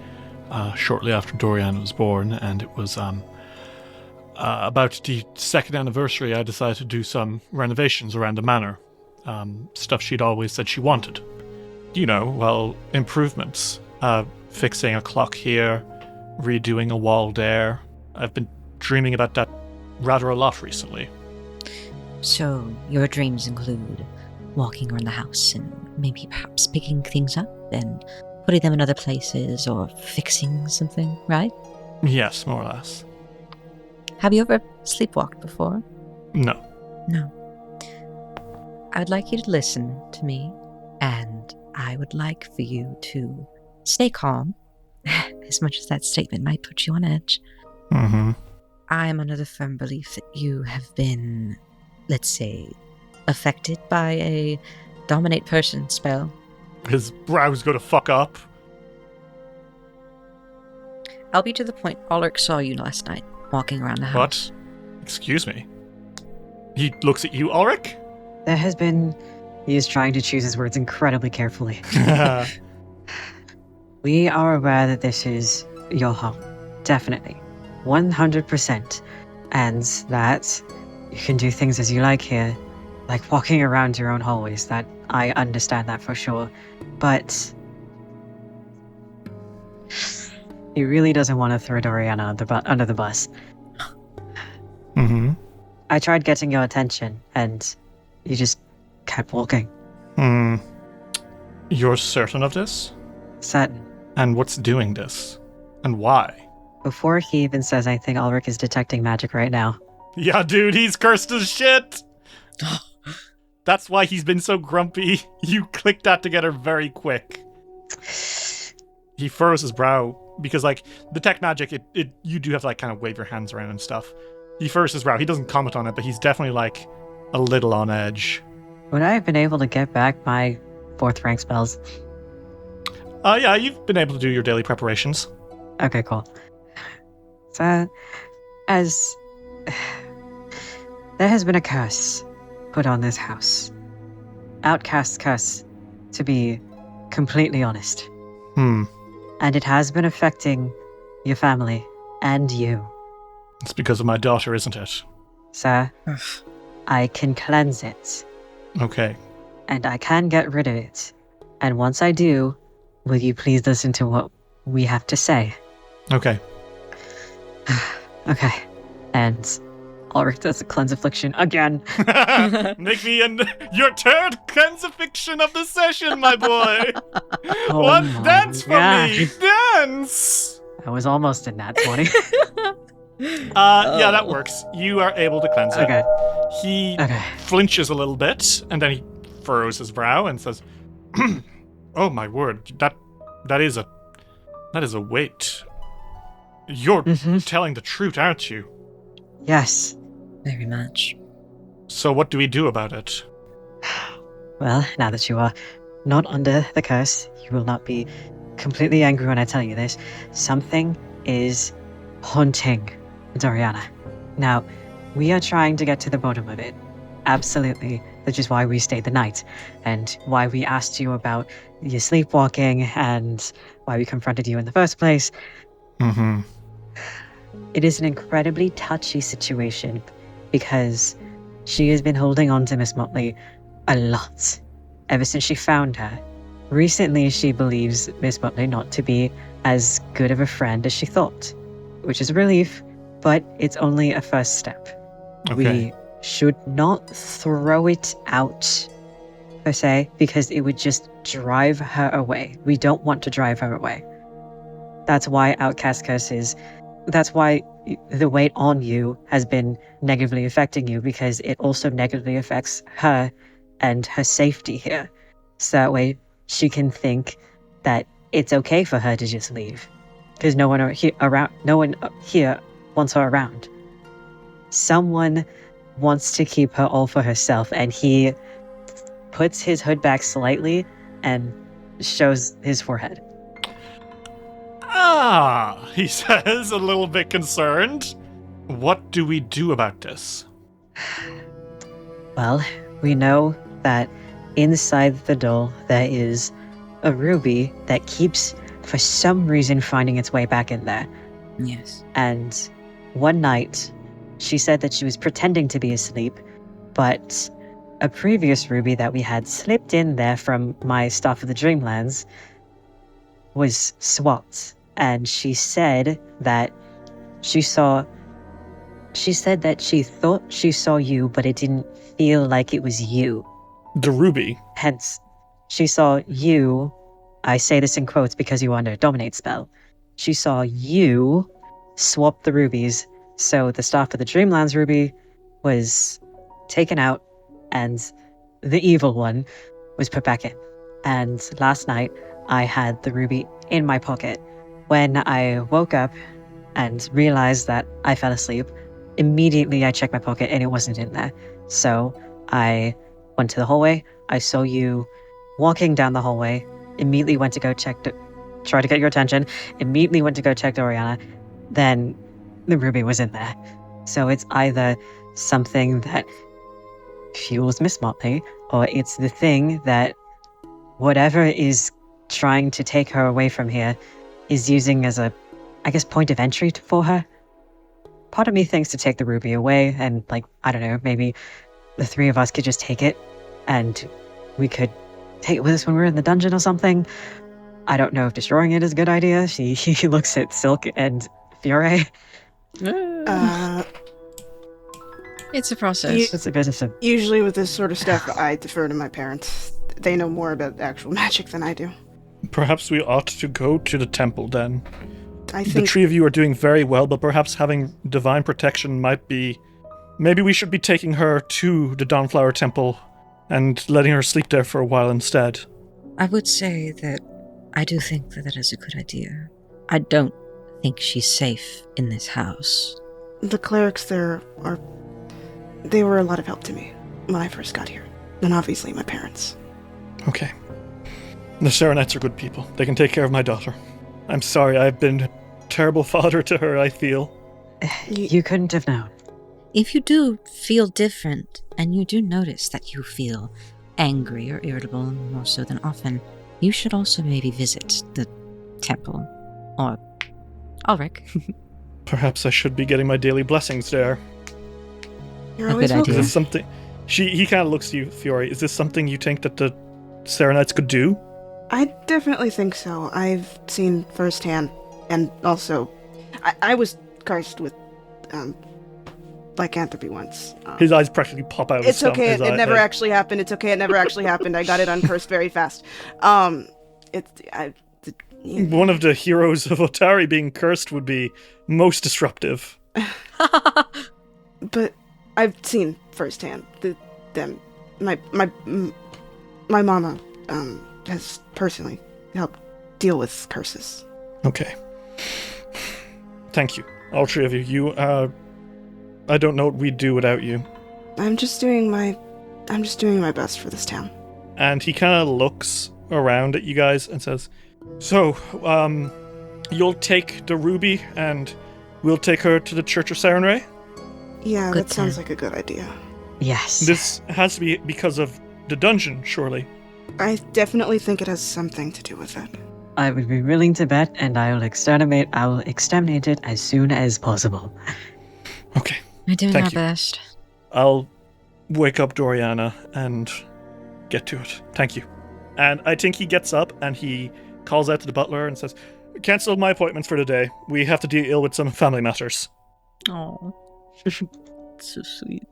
shortly after Doriana was born, and it was about the second anniversary I decided to do some renovations around the manor. Stuff she'd always said she wanted. Improvements. fixing a clock here, redoing a wall there. I've been dreaming about that rather a lot recently. So, your dreams include walking around the house and maybe perhaps picking things up and putting them in other places or fixing something, right? Yes, more or less. Have you ever sleepwalked before? No. No. I would like you to listen to me, and I would like for you to stay calm, as much as that statement might put you on edge. Mm-hmm. I am under the firm belief that you have been, let's say, affected by a dominate person spell. His brow's gonna fuck up. I'll be to the point. Ulrich saw you last night, walking around the house. What? Excuse me? He looks at you, Ulrich? There has been... He is trying to choose his words incredibly carefully. We are aware that this is your home. Definitely. 100%. And that you can do things as you like here. Like walking around your own hallways. That I understand that for sure. But... he really doesn't want to throw Doriana under the bus. Mm-hmm. I tried getting your attention, and you just kept walking. You're certain of this? Certain. And what's doing this? And why? Before he even says anything, Ulrich is detecting magic right now. Yeah, dude, he's cursed as shit! That's why he's been so grumpy. You clicked that together very quick. He furrows his brow, because, like, detect magic, you do have to, like, kind of wave your hands around and stuff. He furrows his brow. He doesn't comment on it, but he's definitely, like, a little on edge. Would I have been able to get back my 4th rank spells? Yeah, you've been able to do your daily preparations. Okay, cool. So, as... there has been a curse put on this house. Outcast curse, to be completely honest. And it has been affecting your family and you. It's because of my daughter, isn't it? Sir, I can cleanse it. Okay. And I can get rid of it. And once I do, will you please listen to what we have to say? Okay. Okay. And Ulrich does a Cleanse Affliction again. Make me your 3rd Cleanse Affliction of the session, my boy! Oh Dance for me! Dance! I was almost in that 20. Yeah, that works. You are able to cleanse it. Okay. He flinches a little bit, and then he furrows his brow and says, "Oh my word, that is a weight. You're telling the truth, aren't you?" Yes. Very much. So what do we do about it? Well, now that you are not under the curse, you will not be completely angry when I tell you this. Something is haunting Doriana. Now, we are trying to get to the bottom of it. Absolutely. Which is why we stayed the night, and why we asked you about your sleepwalking, and why we confronted you in the first place. It is an incredibly touchy situation, because she has been holding on to Miss Motley a lot, ever since she found her. Recently, she believes Miss Motley not to be as good of a friend as she thought, which is a relief, but it's only a first step. Okay. We should not throw it out, per se, because it would just drive her away. We don't want to drive her away. That's why Outcast Curse that's why the weight on you has been negatively affecting you, because it also negatively affects her and her safety here. So that way she can think that it's okay for her to just leave, because no one here wants her around. Someone wants to keep her all for herself, and he puts his hood back slightly and shows his forehead. Ah, he says, a little bit concerned. What do we do about this? Well, we know that inside the doll there is a ruby that keeps, for some reason, finding its way back in there. Yes. And one night, she said that she was pretending to be asleep, but a previous ruby that we had slipped in there from my Staff of the Dreamlands was swapped, and she said that she thought she thought she saw you, but it didn't feel like it was you. The ruby. Hence, she saw you. I say this in quotes because you were under a dominate spell. She saw you swap the rubies, so the staff of the Dreamlands ruby was taken out, and the evil one was put back in. And last night, I had the ruby in my pocket. When I woke up and realized that I fell asleep, immediately I checked my pocket and it wasn't in there. So I went to the hallway. I saw you walking down the hallway. Immediately went to go try to get your attention. Immediately went to go check Doriana. Then the ruby was in there. So it's either something that fuels Miss Motley, or it's the thing that whatever is trying to take her away from here is using as a, I guess, point of entry for her. Part of me thinks to take the ruby away and, like, I don't know, maybe the three of us could just take it and we could take it with us when we're in the dungeon or something. I don't know if destroying it is a good idea. He looks at Silk and Fiore. It's a process. It's a business. Usually with this sort of stuff, I defer to my parents. They know more about actual magic than I do. Perhaps we ought to go to the temple then. I think the three of you are doing very well, but perhaps having divine protection might be... Maybe we should be taking her to the Dawnflower Temple and letting her sleep there for a while instead. I would say that I do think that that is a good idea. I don't think she's safe in this house. the clerics there they were a lot of help to me when I first got here. And obviously my parents. Okay. The Serenites are good people. They can take care of my daughter. I'm sorry, I've been a terrible father to her, I feel. You couldn't have known. If you do feel different, and you do notice that you feel angry or irritable more so than often, you should also maybe visit the temple. Or Ulrich. Perhaps I should be getting my daily blessings there. You're always good welcome. idea. Is this something... He kind of looks to you, Fiore. Is this something you think that the Serenites could do? I definitely think so. I've seen firsthand, and also, I was cursed with lycanthropy once. His eyes practically pop out of his It's okay. his It eye- never head. actually happened. It's okay. It never actually happened. I got it uncursed very fast. One of the heroes of Otari being cursed would be most disruptive. But I've seen firsthand them. My mama has personally helped deal with curses. Okay. Thank you, all three of you. You, I don't know what we'd do without you. I'm just doing my best for this town. And he kind of looks around at you guys and says, "So, you'll take the ruby and we'll take her to the Church of Sarenrae? Yeah, Good that sounds plan. like a good idea. Yes. This has to be because of the dungeon, surely." I definitely think it has something to do with it. I would be willing to bet, and I will exterminate it as soon as possible. Okay. We're doing Thank our you. best. I'll wake up Doriana and get to it. Thank you. And I think he gets up and he calls out to the butler and says, "Cancel my appointments for today. We have to deal with some family matters." Oh, so sweet.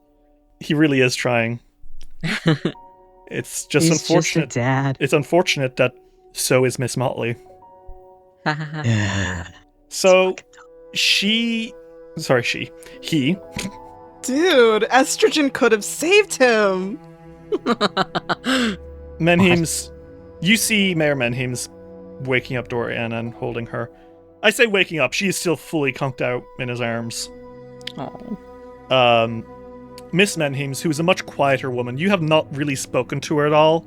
He really is trying. It's just He's unfortunate. Just a dad. It's unfortunate that so is Miss Motley. Yeah. So he Dude, estrogen could have saved him. Menhims, you see Mayor Menhims waking up Doriana and holding her. I say waking up, she is still fully conked out in his arms. Oh. Miss Menhims, who is a much quieter woman, you have not really spoken to her at all.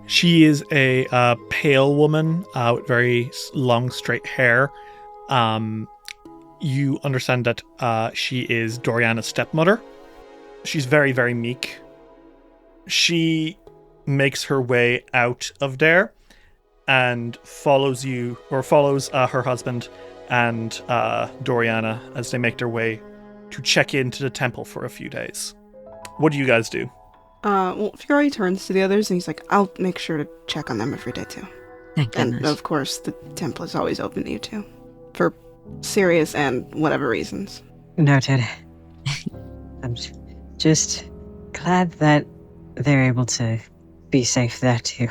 She is a pale woman with very long, straight hair. You understand that she is Doriana's stepmother. She's very, very meek. She makes her way out of there and follows her husband and Doriana as they make their way to check into the temple for a few days. What do you guys do? Well, Fiore turns to the others and he's like, I'll make sure to check on them every day too. Thank goodness. And of course, the temple is always open to you too, for serious and whatever reasons. Noted. I'm just glad that they're able to be safe there too.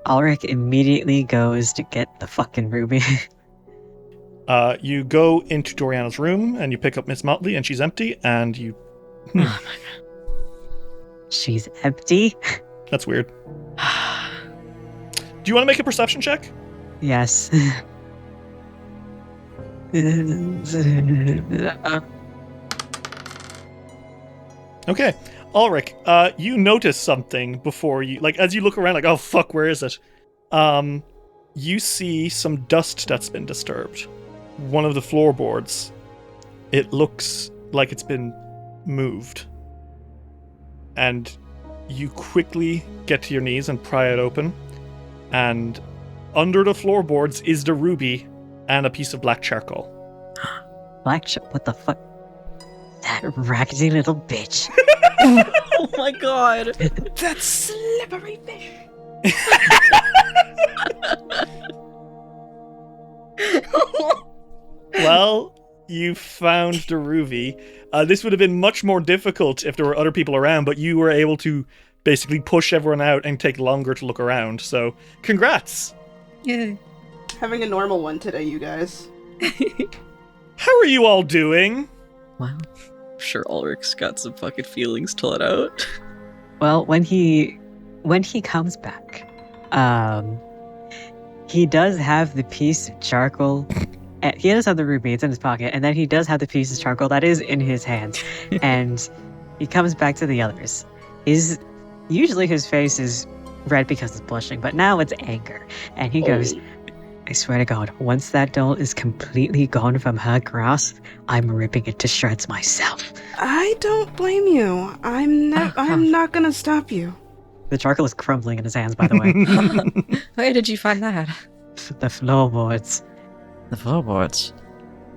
Ulrich immediately goes to get the fucking ruby. You go into Doriana's room and you pick up Miss Motley and she's empty and you... Oh my god. She's empty? That's weird. Do you want to make a perception check? Yes. Okay. Ulrich, you notice something before you... Like, as you look around, like, oh, fuck, where is it? You see some dust that's been disturbed. One of the floorboards. It looks like it's been moved. And you quickly get to your knees and pry it open. And under the floorboards is the ruby and a piece of black charcoal. What the fuck? That raggedy little bitch. Oh my god. That slippery fish. Well, you found the ruby. This would have been much more difficult if there were other people around, but you were able to basically push everyone out and take longer to look around. So, congrats. Yay. Having a normal one today, you guys. How are you all doing? Wow. I'm sure Ulrich's got some fucking feelings to let out. Well, when he comes back, he does have the piece of charcoal. He does have the ruby, it's in his pocket, and then he does have the piece of charcoal that is in his hand. And he comes back to the others. Usually his face is red because it's blushing, but now it's anger. And he goes, I swear to God, once that doll is completely gone from her grasp, I'm ripping it to shreds myself. I don't blame you. I'm not gonna stop you. The charcoal is crumbling in his hands, by the way. Where did you find that? The floorboards. The floorboards?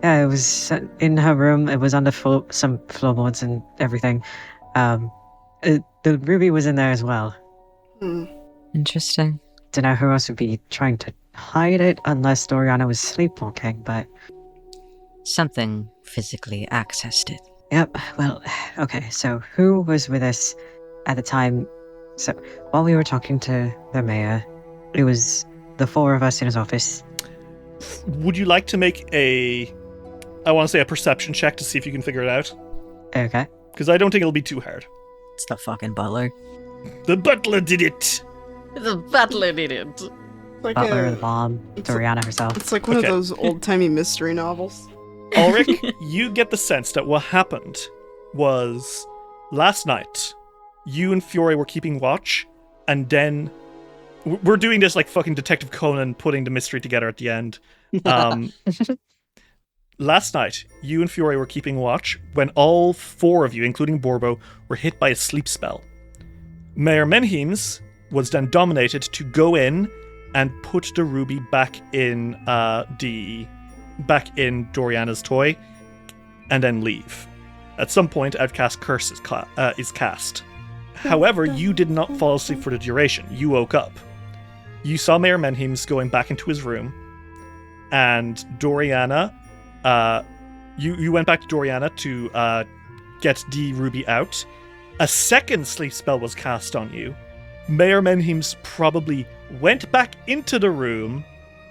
Yeah, it was in her room. It was on some floorboards and everything. The ruby was in there as well. Interesting. Don't know who else would be trying to hide it unless Doriana was sleepwalking, but... Something physically accessed it. Yep, well, okay, so who was with us at the time? So, while we were talking to the mayor, it was the four of us in his office. Would you like to make a perception check to see if you can figure it out? Okay. Because I don't think it'll be too hard. It's the fucking butler. The butler did it! The butler did it. Like Butler, the mom, Doriana herself. It's like one of those old-timey mystery novels. Ulrich, you get the sense that what happened was last night, you and Fiore were keeping watch, and then we're doing this like fucking Detective Conan putting the mystery together at the end. Last night, you and Fiore were keeping watch when all four of you, including Borbo, were hit by a sleep spell. Mayor Menhims was then dominated to go in and put the ruby back in Doriana's toy, and then leave. At some point, Outcast Curse is cast. However, you did not fall asleep for the duration. You woke up. You saw Mayor Menhims going back into his room, and Doriana, you went back to Doriana to get the ruby out. A second sleep spell was cast on you. Mayor Menhims probably went back into the room,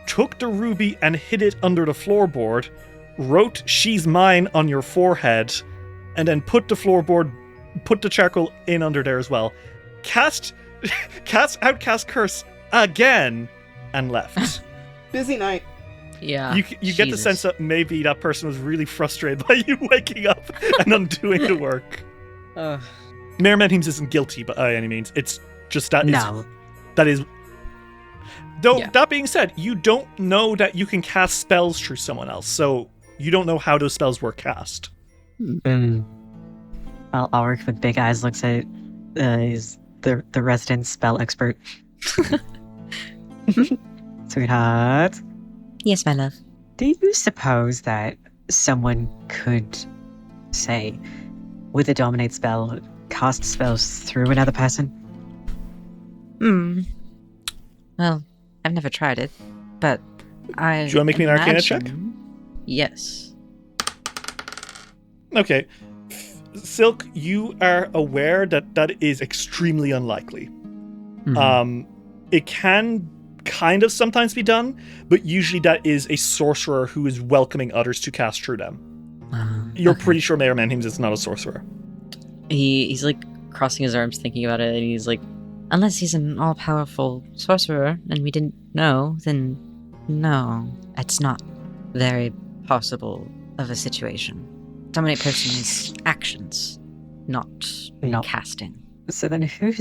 took the ruby and hid it under the floorboard, wrote "She's mine" on your forehead, and then put the charcoal in under there as well. Cast Outcast Curse again, and left. Busy night. Yeah. You get the sense that maybe that person was really frustrated by you waking up and undoing the work. Mayor Menhims isn't guilty by any means. It's just that is. Though, that being said, you don't know that you can cast spells through someone else, so you don't know how those spells were cast. Well, Ulrich with big eyes looks at is the resident spell expert. Sweetheart. Yes, my love. Do you suppose that someone could, say, with a dominate spell, cast spells through another person? Well, I've never tried it, but I. Do you want to make me an Arcana check? Yes. Okay. Silk, you are aware that is extremely unlikely. It can kind of sometimes be done, but usually that is a sorcerer who is welcoming others to cast through them. You're pretty sure Mayor Manheim is not a sorcerer. He's like crossing his arms thinking about it, and he's like, unless he's an all-powerful sorcerer and we didn't know, then no, it's not very possible of a situation. Dominate person's actions, not casting. So then who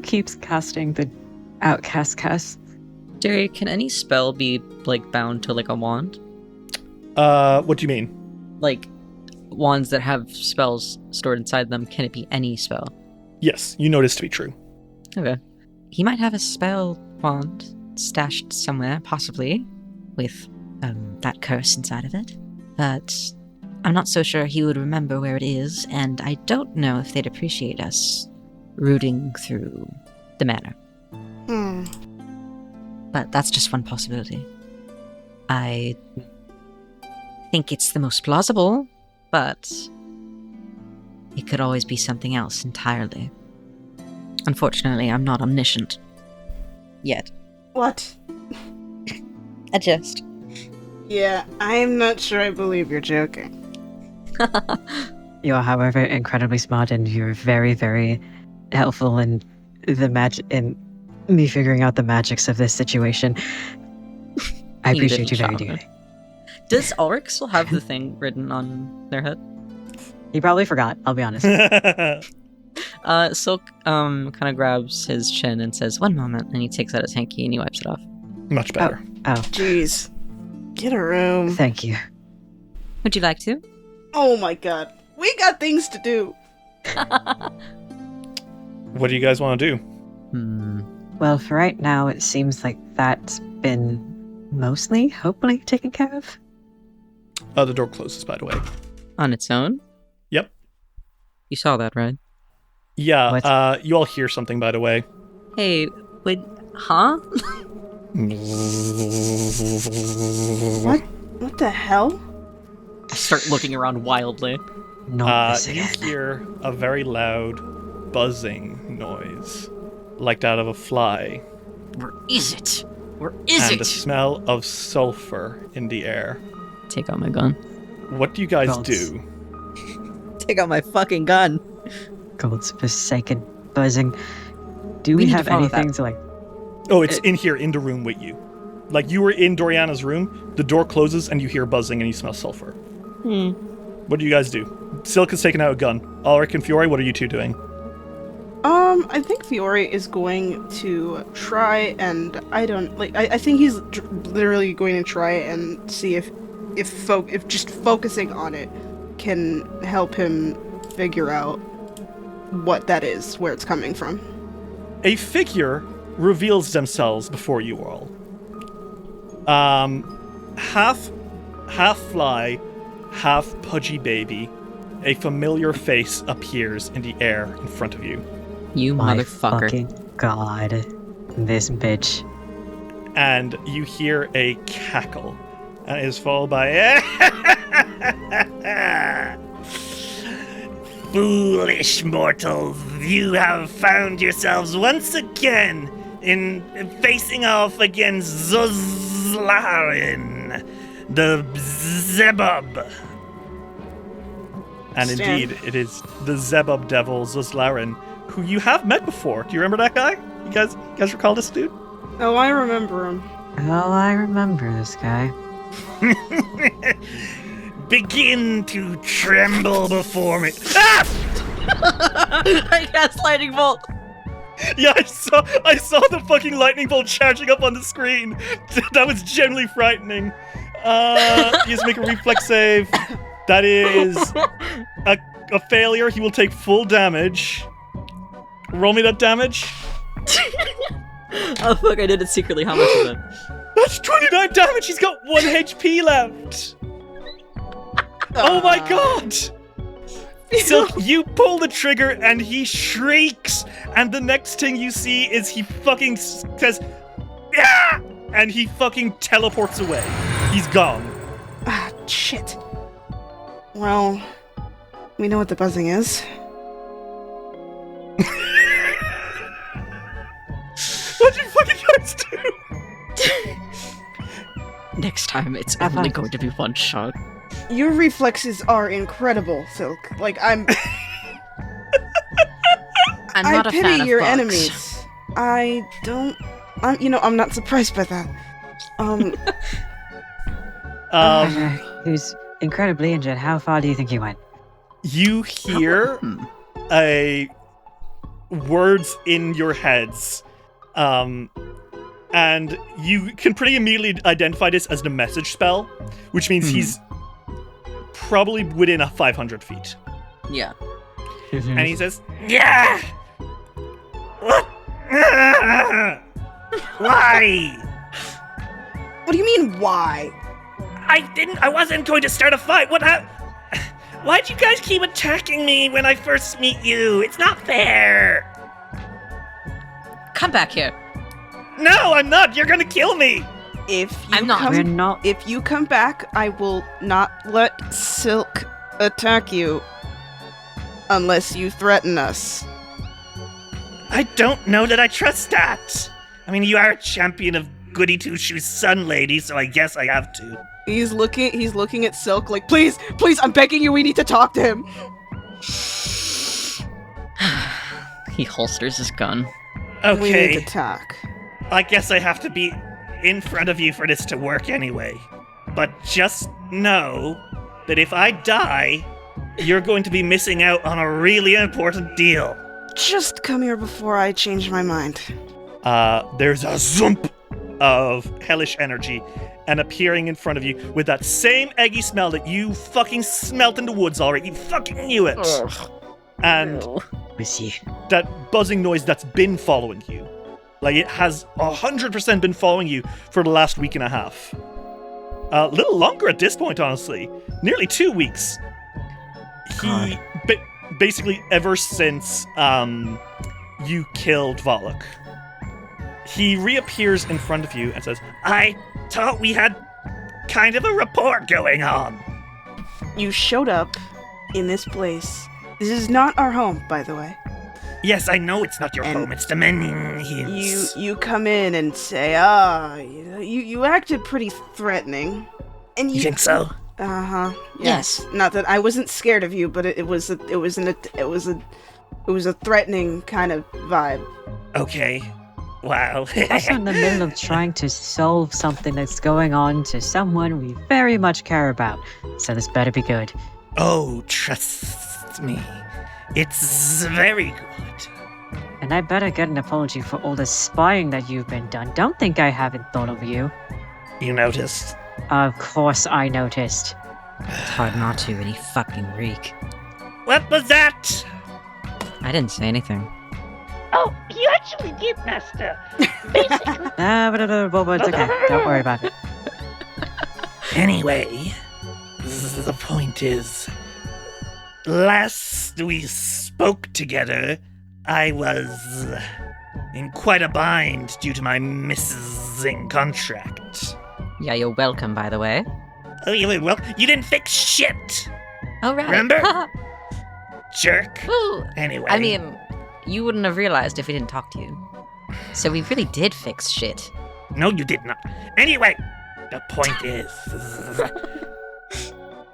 keeps casting the outcast cast? Derry, can any spell be like bound to like a wand? What do you mean? Like wands that have spells stored inside them, can it be any spell? Yes, you know this to be true. Okay. He might have a spell wand stashed somewhere, possibly, with that curse inside of it. But I'm not so sure he would remember where it is, and I don't know if they'd appreciate us rooting through the manor. But that's just one possibility. I think it's the most plausible, but it could always be something else entirely. Unfortunately, I'm not omniscient. Yet. What? A jest. Yeah, I'm not sure I believe you're joking. You are, however, incredibly smart, and you're very, very helpful in in me figuring out the magics of this situation. I appreciate you very dearly. Does Ulrich still have the thing written on their head? He probably forgot, I'll be honest. Silk kind of grabs his chin and says, "One moment," and he takes out his hanky and he wipes it off. Much better. Oh. Jeez. Get a room. Thank you. Would you like to? Oh my god. We got things to do. What do you guys want to do? Well, for right now, it seems like that's been mostly, hopefully, taken care of. The door closes, by the way. On its own? Yep. You saw that, right? Yeah, you all hear something, by the way. Hey, wait, huh? What the hell? I start looking around wildly. Not you hear a very loud buzzing noise, like that of a fly. Where is it? Where is it? And the smell of sulfur in the air. Take out my gun. What do you guys do? Take out my fucking gun. God's forsaken buzzing. Do we have anything to like... Oh, it's in here, in the room with you. Like, you were in Doriana's room, the door closes, and you hear buzzing, and you smell sulfur. What do you guys do? Silk has taken out a gun. Ulrich and Fiore, what are you two doing? I think Fiore is going to try and, I think he's literally going to try and see if just focusing on it can help him figure out what that is, where it's coming from. A figure reveals themselves before you all. Half fly, half pudgy baby. A familiar face appears in the air in front of you. You My motherfucker. fucking god. This bitch. And you hear a cackle. And it is followed by foolish mortals, you have found yourselves once again in facing off against Zuzlarin, the Zebub. And indeed, it is the Zebub devil Zuzlarin, who you have met before. Do you remember that guy? You guys recall this dude? Oh, I remember him. Oh, I remember this guy. Begin to tremble before me. Ah! I cast lightning bolt. Yeah, I saw the fucking lightning bolt charging up on the screen. That was genuinely frightening. He has to make a reflex save. That is a failure. He will take full damage. Roll me that damage. Oh fuck, I did it secretly. How much is it? That's 29 damage. He's got 1 HP left. Oh my god. Silk, you pull the trigger and he shrieks, and the next thing you see is he fucking says, "Ah!" and he fucking teleports away. He's gone. Ah, shit. Well, we know what the buzzing is. What'd you fucking guys do? Next time, it's only going to be one shot. Your reflexes are incredible, Silk. Like, I'm not a fan pity of your bugs. enemies. I'm not surprised by that. Who's incredibly injured. How far do you think he went? You hear words in your heads, and you can pretty immediately identify this as the message spell, which means he's probably within 500 feet. Yeah. And he says, "Yeah! What? Why? What do you mean, why? I wasn't going to start a fight. Why'd you guys keep attacking me when I first meet you? It's not fair." Come back here. No, I'm not. You're gonna kill me. If you I'm not. We're not. If you come back, I will not let Silk attack you unless you threaten us. I don't know that I trust that. I mean, you are a champion of Goody Two-Shoes Sun Lady, so I guess I have to. He's looking at Silk like, please, I'm begging you, we need to talk to him. He holsters his gun. We need Okay, to talk. I guess I have to be in front of you for this to work anyway. But just know that if I die, you're going to be missing out on a really important deal. Just come here before I change my mind. There's a zoomp of hellish energy and appearing in front of you with that same eggy smell that you fucking smelt in the woods already. You fucking knew it. And that buzzing noise that's been following you. Like, it has 100% been following you for the last week and a half. A little longer at this point, honestly. Nearly 2 weeks. He, basically, ever since you killed Volok, he reappears in front of you and says, "I thought we had kind of a rapport going on." You showed up in this place. This is not our home, by the way. Yes, I know it's not your And home. It's the Menhins. You come in and say, you acted pretty threatening. And You think so? Uh-huh. Yes. Not that I wasn't scared of you, but it was a threatening kind of vibe. Okay. Wow. Also in the middle of trying to solve something that's going on to someone we very much care about. So this better be good. Oh, trust me. It's very good. And I better get an apology for all the spying that you've been done. Don't think I haven't thought of you. You noticed? Of course I noticed. It's hard not to, any fucking reek. What was that? I didn't say anything. Oh, you actually did, Master. Basically, It's okay. Don't worry about it. Anyway, the point is, last we spoke together, I was in quite a bind due to my missing contract. Yeah, you're welcome, by the way. Oh, well, you didn't fix shit! Oh, right. Remember? Jerk. Well, Anyway. I mean, you wouldn't have realized if we didn't talk to you. So we really did fix shit. No, you did not. Anyway, the point is,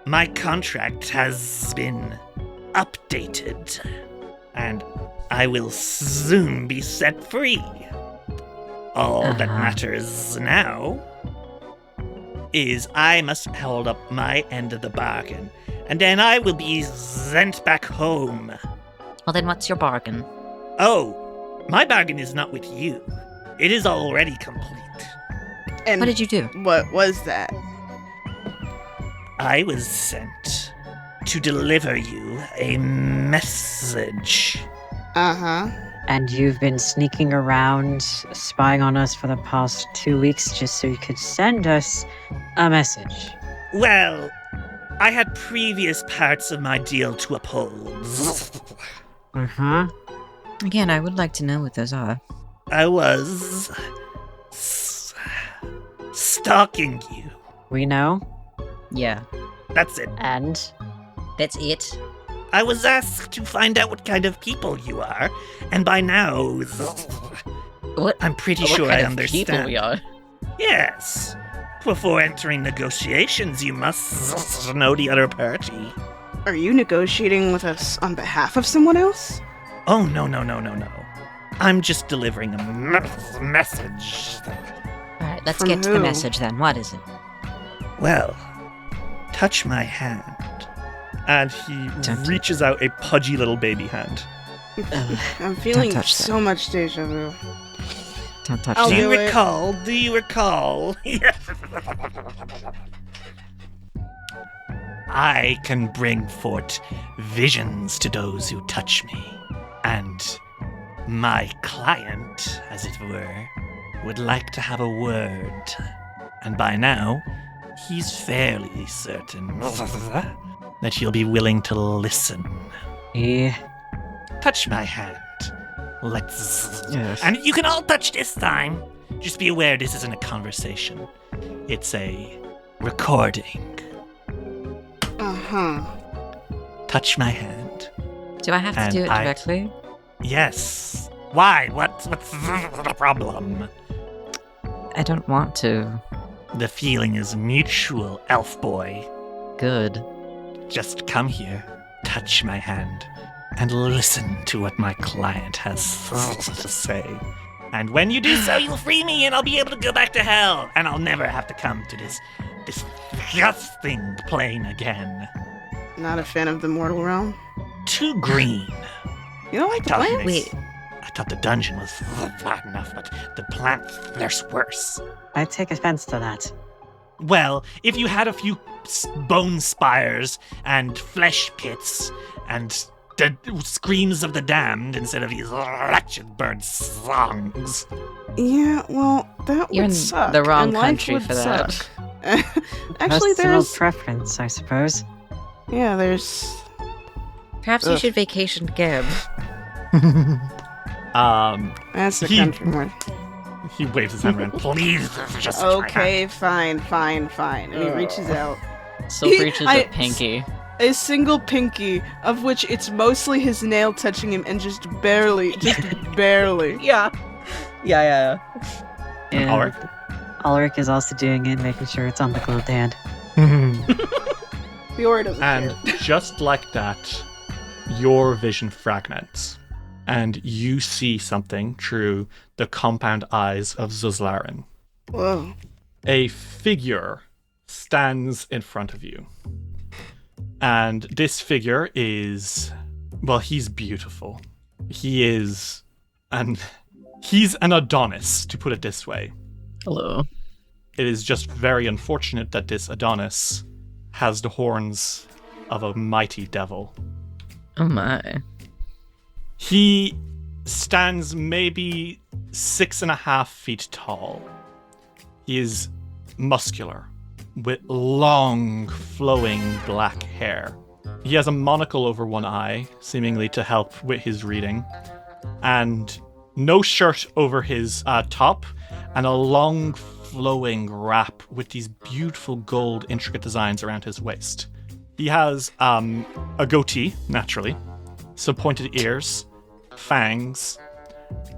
my contract has been updated, and I will soon be set free. All that matters now is I must hold up my end of the bargain, and then I will be sent back home. Well, then what's your bargain? Oh, my bargain is not with you. It is already complete. And What did you do? what was that? I was sent to deliver you a message. Uh-huh. And you've been sneaking around, spying on us for the past 2 weeks just so you could send us a message. Well, I had previous parts of my deal to uphold. Again, I would like to know what those are. I was stalking you. We know. Yeah. That's it. And That's it. I was asked to find out what kind of people you are, and by now, I'm pretty sure I understand. People we are. Yes. Before entering negotiations, you must know the other party. Are you negotiating with us on behalf of someone else? Oh, no. I'm just delivering a message. Alright, let's From get to the who? message then. What is it? Well, touch my hand. And he reaches out a pudgy little baby hand. I'm feeling touch so much deja vu. Don't touch I'll Do that. you do it. recall? Do you recall? I can bring forth visions to those who touch me. And my client, as it were, would like to have a word. And by now, he's fairly certain that he'll be willing to listen. he Touch my hand. Let's... Yes. And you can all touch this time. Just be aware this isn't a conversation. It's a recording. Uh-huh. Touch my hand. Do I have to And do it I- directly? Yes. Why? What's the problem? I don't want to. The feeling is mutual, elf boy. Good. Just come here, touch my hand, and listen to what my client has to say. And when you do so, you'll free me and I'll be able to go back to hell. And I'll never have to come to this disgusting plane again. Not a fan of the mortal realm. Too green. You don't like the Tough plants? mix. I thought the dungeon was flat enough, but the plants, they're worse. I take offense to that. Well, if you had a few bone spires and flesh pits and the screams of the damned instead of these wretched bird songs. Yeah, well, that You're would in suck. the wrong and life country would for that. suck. Actually, Personal there's... preference, I suppose. Yeah, there's... Perhaps you Ugh. should vacation Gib. That's the He- country word. He waves his hand around. Please, just try Okay, fine. And he reaches out. Still reaches I- a pinky. A single pinky, of which it's mostly his nail touching him and just barely. Yeah. Yeah. And Ulrich? Ulrich is also doing it, making sure it's on the gloved hand. Fiora doesn't And care. just like that, your vision fragments, and you see something through the compound eyes of Zuzlarin. Whoa. A figure stands in front of you. And this figure is, well, he's beautiful. He's an Adonis, to put it this way. Hello. It is just very unfortunate that this Adonis has the horns of a mighty devil. Oh my. He stands maybe 6.5 feet tall. He is muscular, with long, flowing black hair. He has a monocle over one eye, seemingly to help with his reading, and no shirt over his top, and a long, flowing wrap with these beautiful gold intricate designs around his waist. He has a goatee, naturally, some pointed ears, fangs,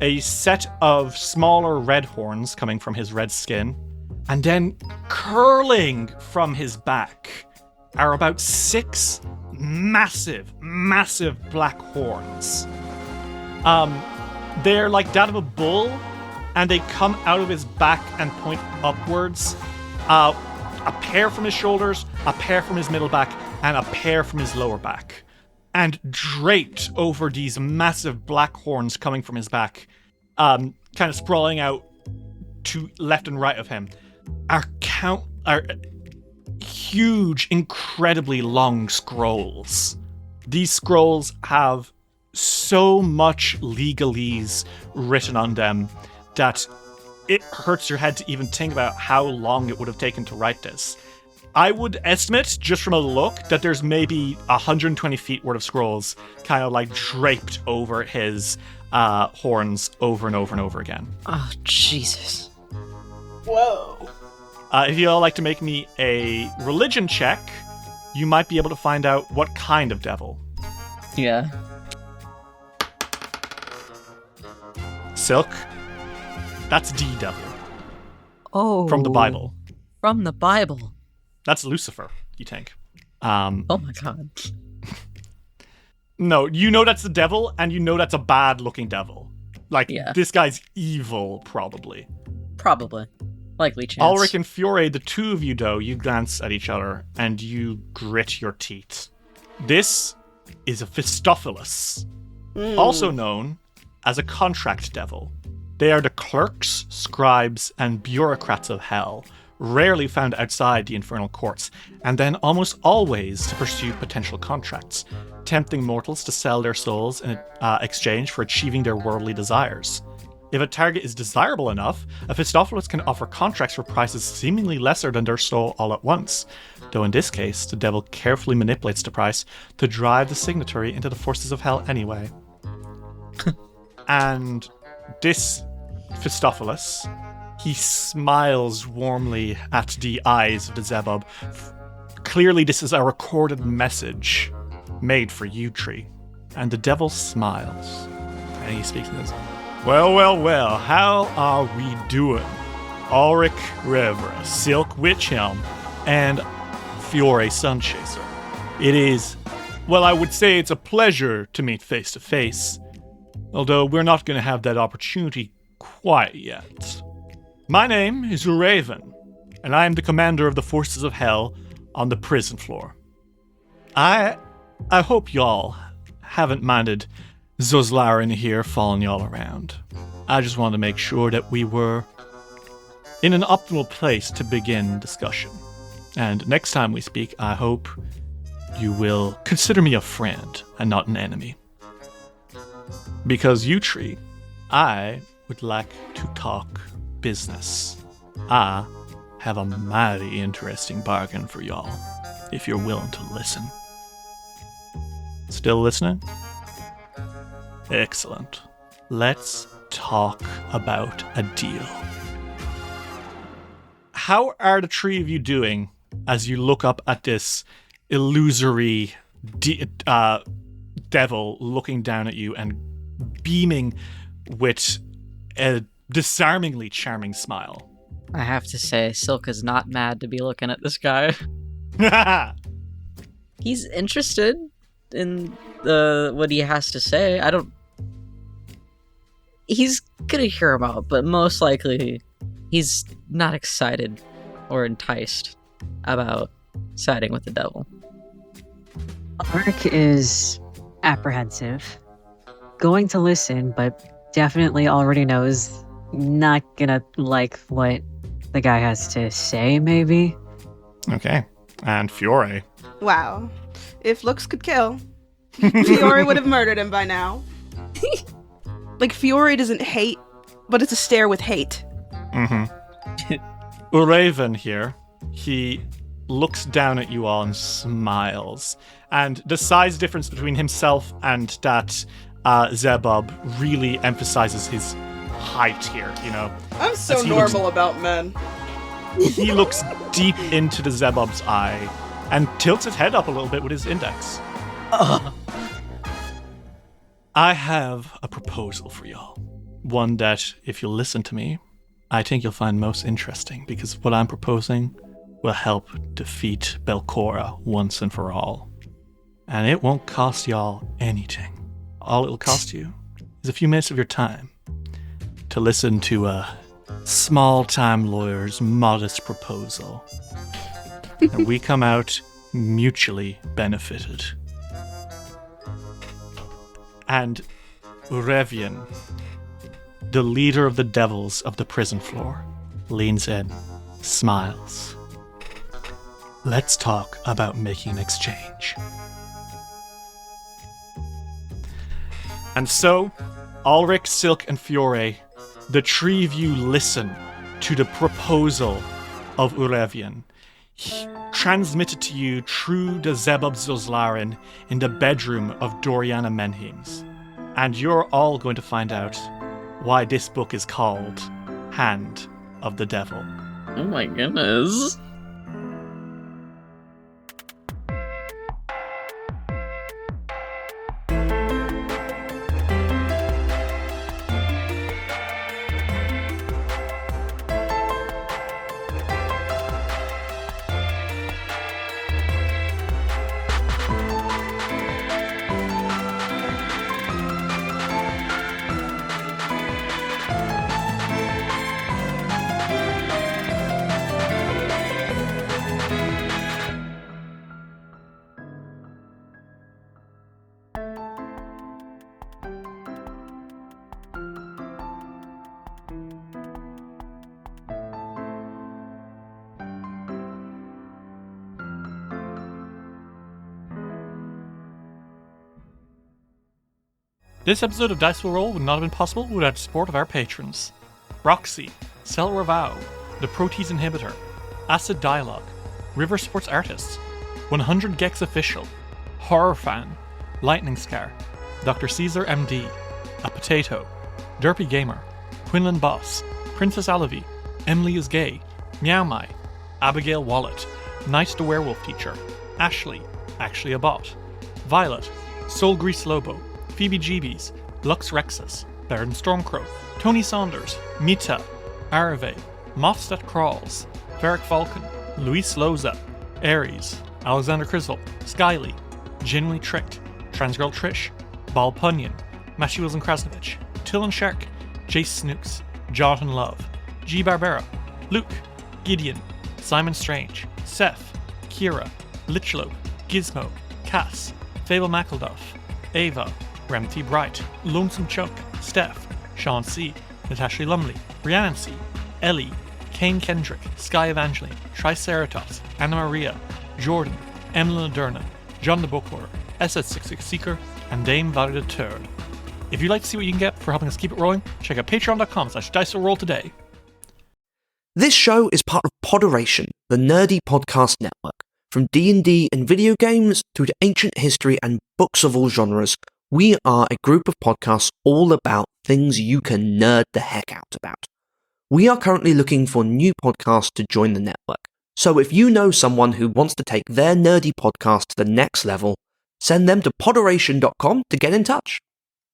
a set of smaller red horns coming from his red skin, and then curling from his back are about 6 massive black horns. They're like that of a bull, and they come out of his back and point upwards. A pair from his shoulders, a pair from his middle back, and a pair from his lower back. And draped over these massive black horns coming from his back, kind of sprawling out to left and right of him, are huge, incredibly long scrolls. These scrolls have so much legalese written on them that it hurts your head to even think about how long it would have taken to write this. I would estimate, just from a look, that there's maybe 120 feet worth of scrolls kind of like draped over his horns over and over and over again. Oh, Jesus. Whoa. If you all like to make me a religion check, you might be able to find out what kind of devil. Yeah. Silk, that's D-devil. Oh. From the Bible. From the Bible. That's Lucifer, you think. Oh my god. No, you know that's the devil, and you know that's a bad-looking devil. Like, This guy's evil, probably. Probably. Likely chance. Ulrich and Fiore, the two of you, though, you glance at each other, and you grit your teeth. This is a Phistophilus, also known as a contract devil. They are the clerks, scribes, and bureaucrats of hell, rarely found outside the infernal courts, and then almost always to pursue potential contracts, tempting mortals to sell their souls in exchange for achieving their worldly desires. If a target is desirable enough, a Phistophilus can offer contracts for prices seemingly lesser than their soul all at once, though in this case, the devil carefully manipulates the price to drive the signatory into the forces of hell anyway. And this Phistophilus, he smiles warmly at the eyes of the Zebub. Clearly this is a recorded message made for you, Tree. And the devil smiles. And he speaks in this. Well, how are we doing? Ulrich Revra, Silk Witchhelm, and Fiore Sunchaser. It is, well, I would say it's a pleasure to meet face to face, although we're not going to have that opportunity quite yet. My name is Raven, and I am the commander of the forces of hell on the prison floor. I hope y'all haven't minded Zozlarin here following y'all around. I just wanted to make sure that we were in an optimal place to begin discussion. And next time we speak, I hope you will consider me a friend and not an enemy. Because you, Tree, I would like to talk business. I have a mighty interesting bargain for y'all, if you're willing to listen. Still listening? Excellent. Let's talk about a deal. How are the three of you doing as you look up at this illusory devil looking down at you and beaming with a disarmingly charming smile? I have to say, Silk is not mad to be looking at this guy. He's interested in what he has to say. He's gonna hear him out, but most likely he's not excited or enticed about siding with the devil. Ulrich is apprehensive, going to listen, but definitely already knows not gonna like what the guy has to say, maybe. Okay. And Fiore. Wow. If looks could kill, Fiore would have murdered him by now. Like, Fiore doesn't hate, but it's a stare with hate. Raven here, he looks down at you all and smiles. And the size difference between himself and that Zebub really emphasizes his height here, you know. I'm so normal about men. He looks deep into the Zebub's eye and tilts his head up a little bit with his index. I have a proposal for y'all. One that, if you'll listen to me, I think you'll find most interesting, because what I'm proposing will help defeat Belcora once and for all. And it won't cost y'all anything. All it'll cost you is a few minutes of your time to listen to a small-time lawyer's modest proposal. And we come out mutually benefited. And Urevian, the leader of the devils of the prison floor, leans in, smiles. Let's talk about making an exchange. And so, Ulrich, Silk, and Fiore, the three of you listen to the proposal of Urevian. transmitted to you through the Zebub Zuzlarin in the bedroom of Doriana Menhims. And you're all going to find out why this book is called Hand of the Devil. Oh my goodness. This episode of Dice Will Roll would not have been possible without the support of our patrons. Roxy, Cel Ravau, The Protease Inhibitor, Acid Dialogue, River Sports Artists, 100 Gex Official, Horror Fan, Lightning Scar, Dr. Caesar MD, A Potato, Derpy Gamer, Quinlan Boss, Princess Alavi, Emily is Gay, Meow Mai, Abigail Wallet, Night the Werewolf Teacher, Ashley, Actually a Bot, Violet, Soul Grease Lobo, Phoebe Jeebies, Lux Rexus, Baron Stormcrow, Tony Saunders, Mita, Arave, Moths That Crawls, Varric Falcon, Luis Loza, Aries, Alexander Criswell, Skyly, Genuinely Tricked, Transgirl Trish, Bal Punyon, Matthew Wilson Krasnovich, Tillin Shark, Jace Snooks, Jonathan Love, G. Barbera, Luke, Gideon, Simon Strange, Seth, Kira, Lichlope, Gizmo, Cass, Fable McElduff, Ava, Remty Bright, Lonesome Chuck, Steph, Sean C, Natasha Lumley, Rhiannon C, Ellie, Kane Kendrick, Sky Evangeline, Triceratops, Anna Maria, Jordan, Emily Derna, John the Bookworm, SS66 Seeker, and Dame Valley the Third. If you'd like to see what you can get for helping us keep it rolling, check out patreon.com/DiceWillRoll today. This show is part of Poderation, the nerdy podcast network. From D&D and video games through to ancient history and books of all genres, we are a group of podcasts all about things you can nerd the heck out about. We are currently looking for new podcasts to join the network, so if you know someone who wants to take their nerdy podcast to the next level, send them to poderation.com to get in touch.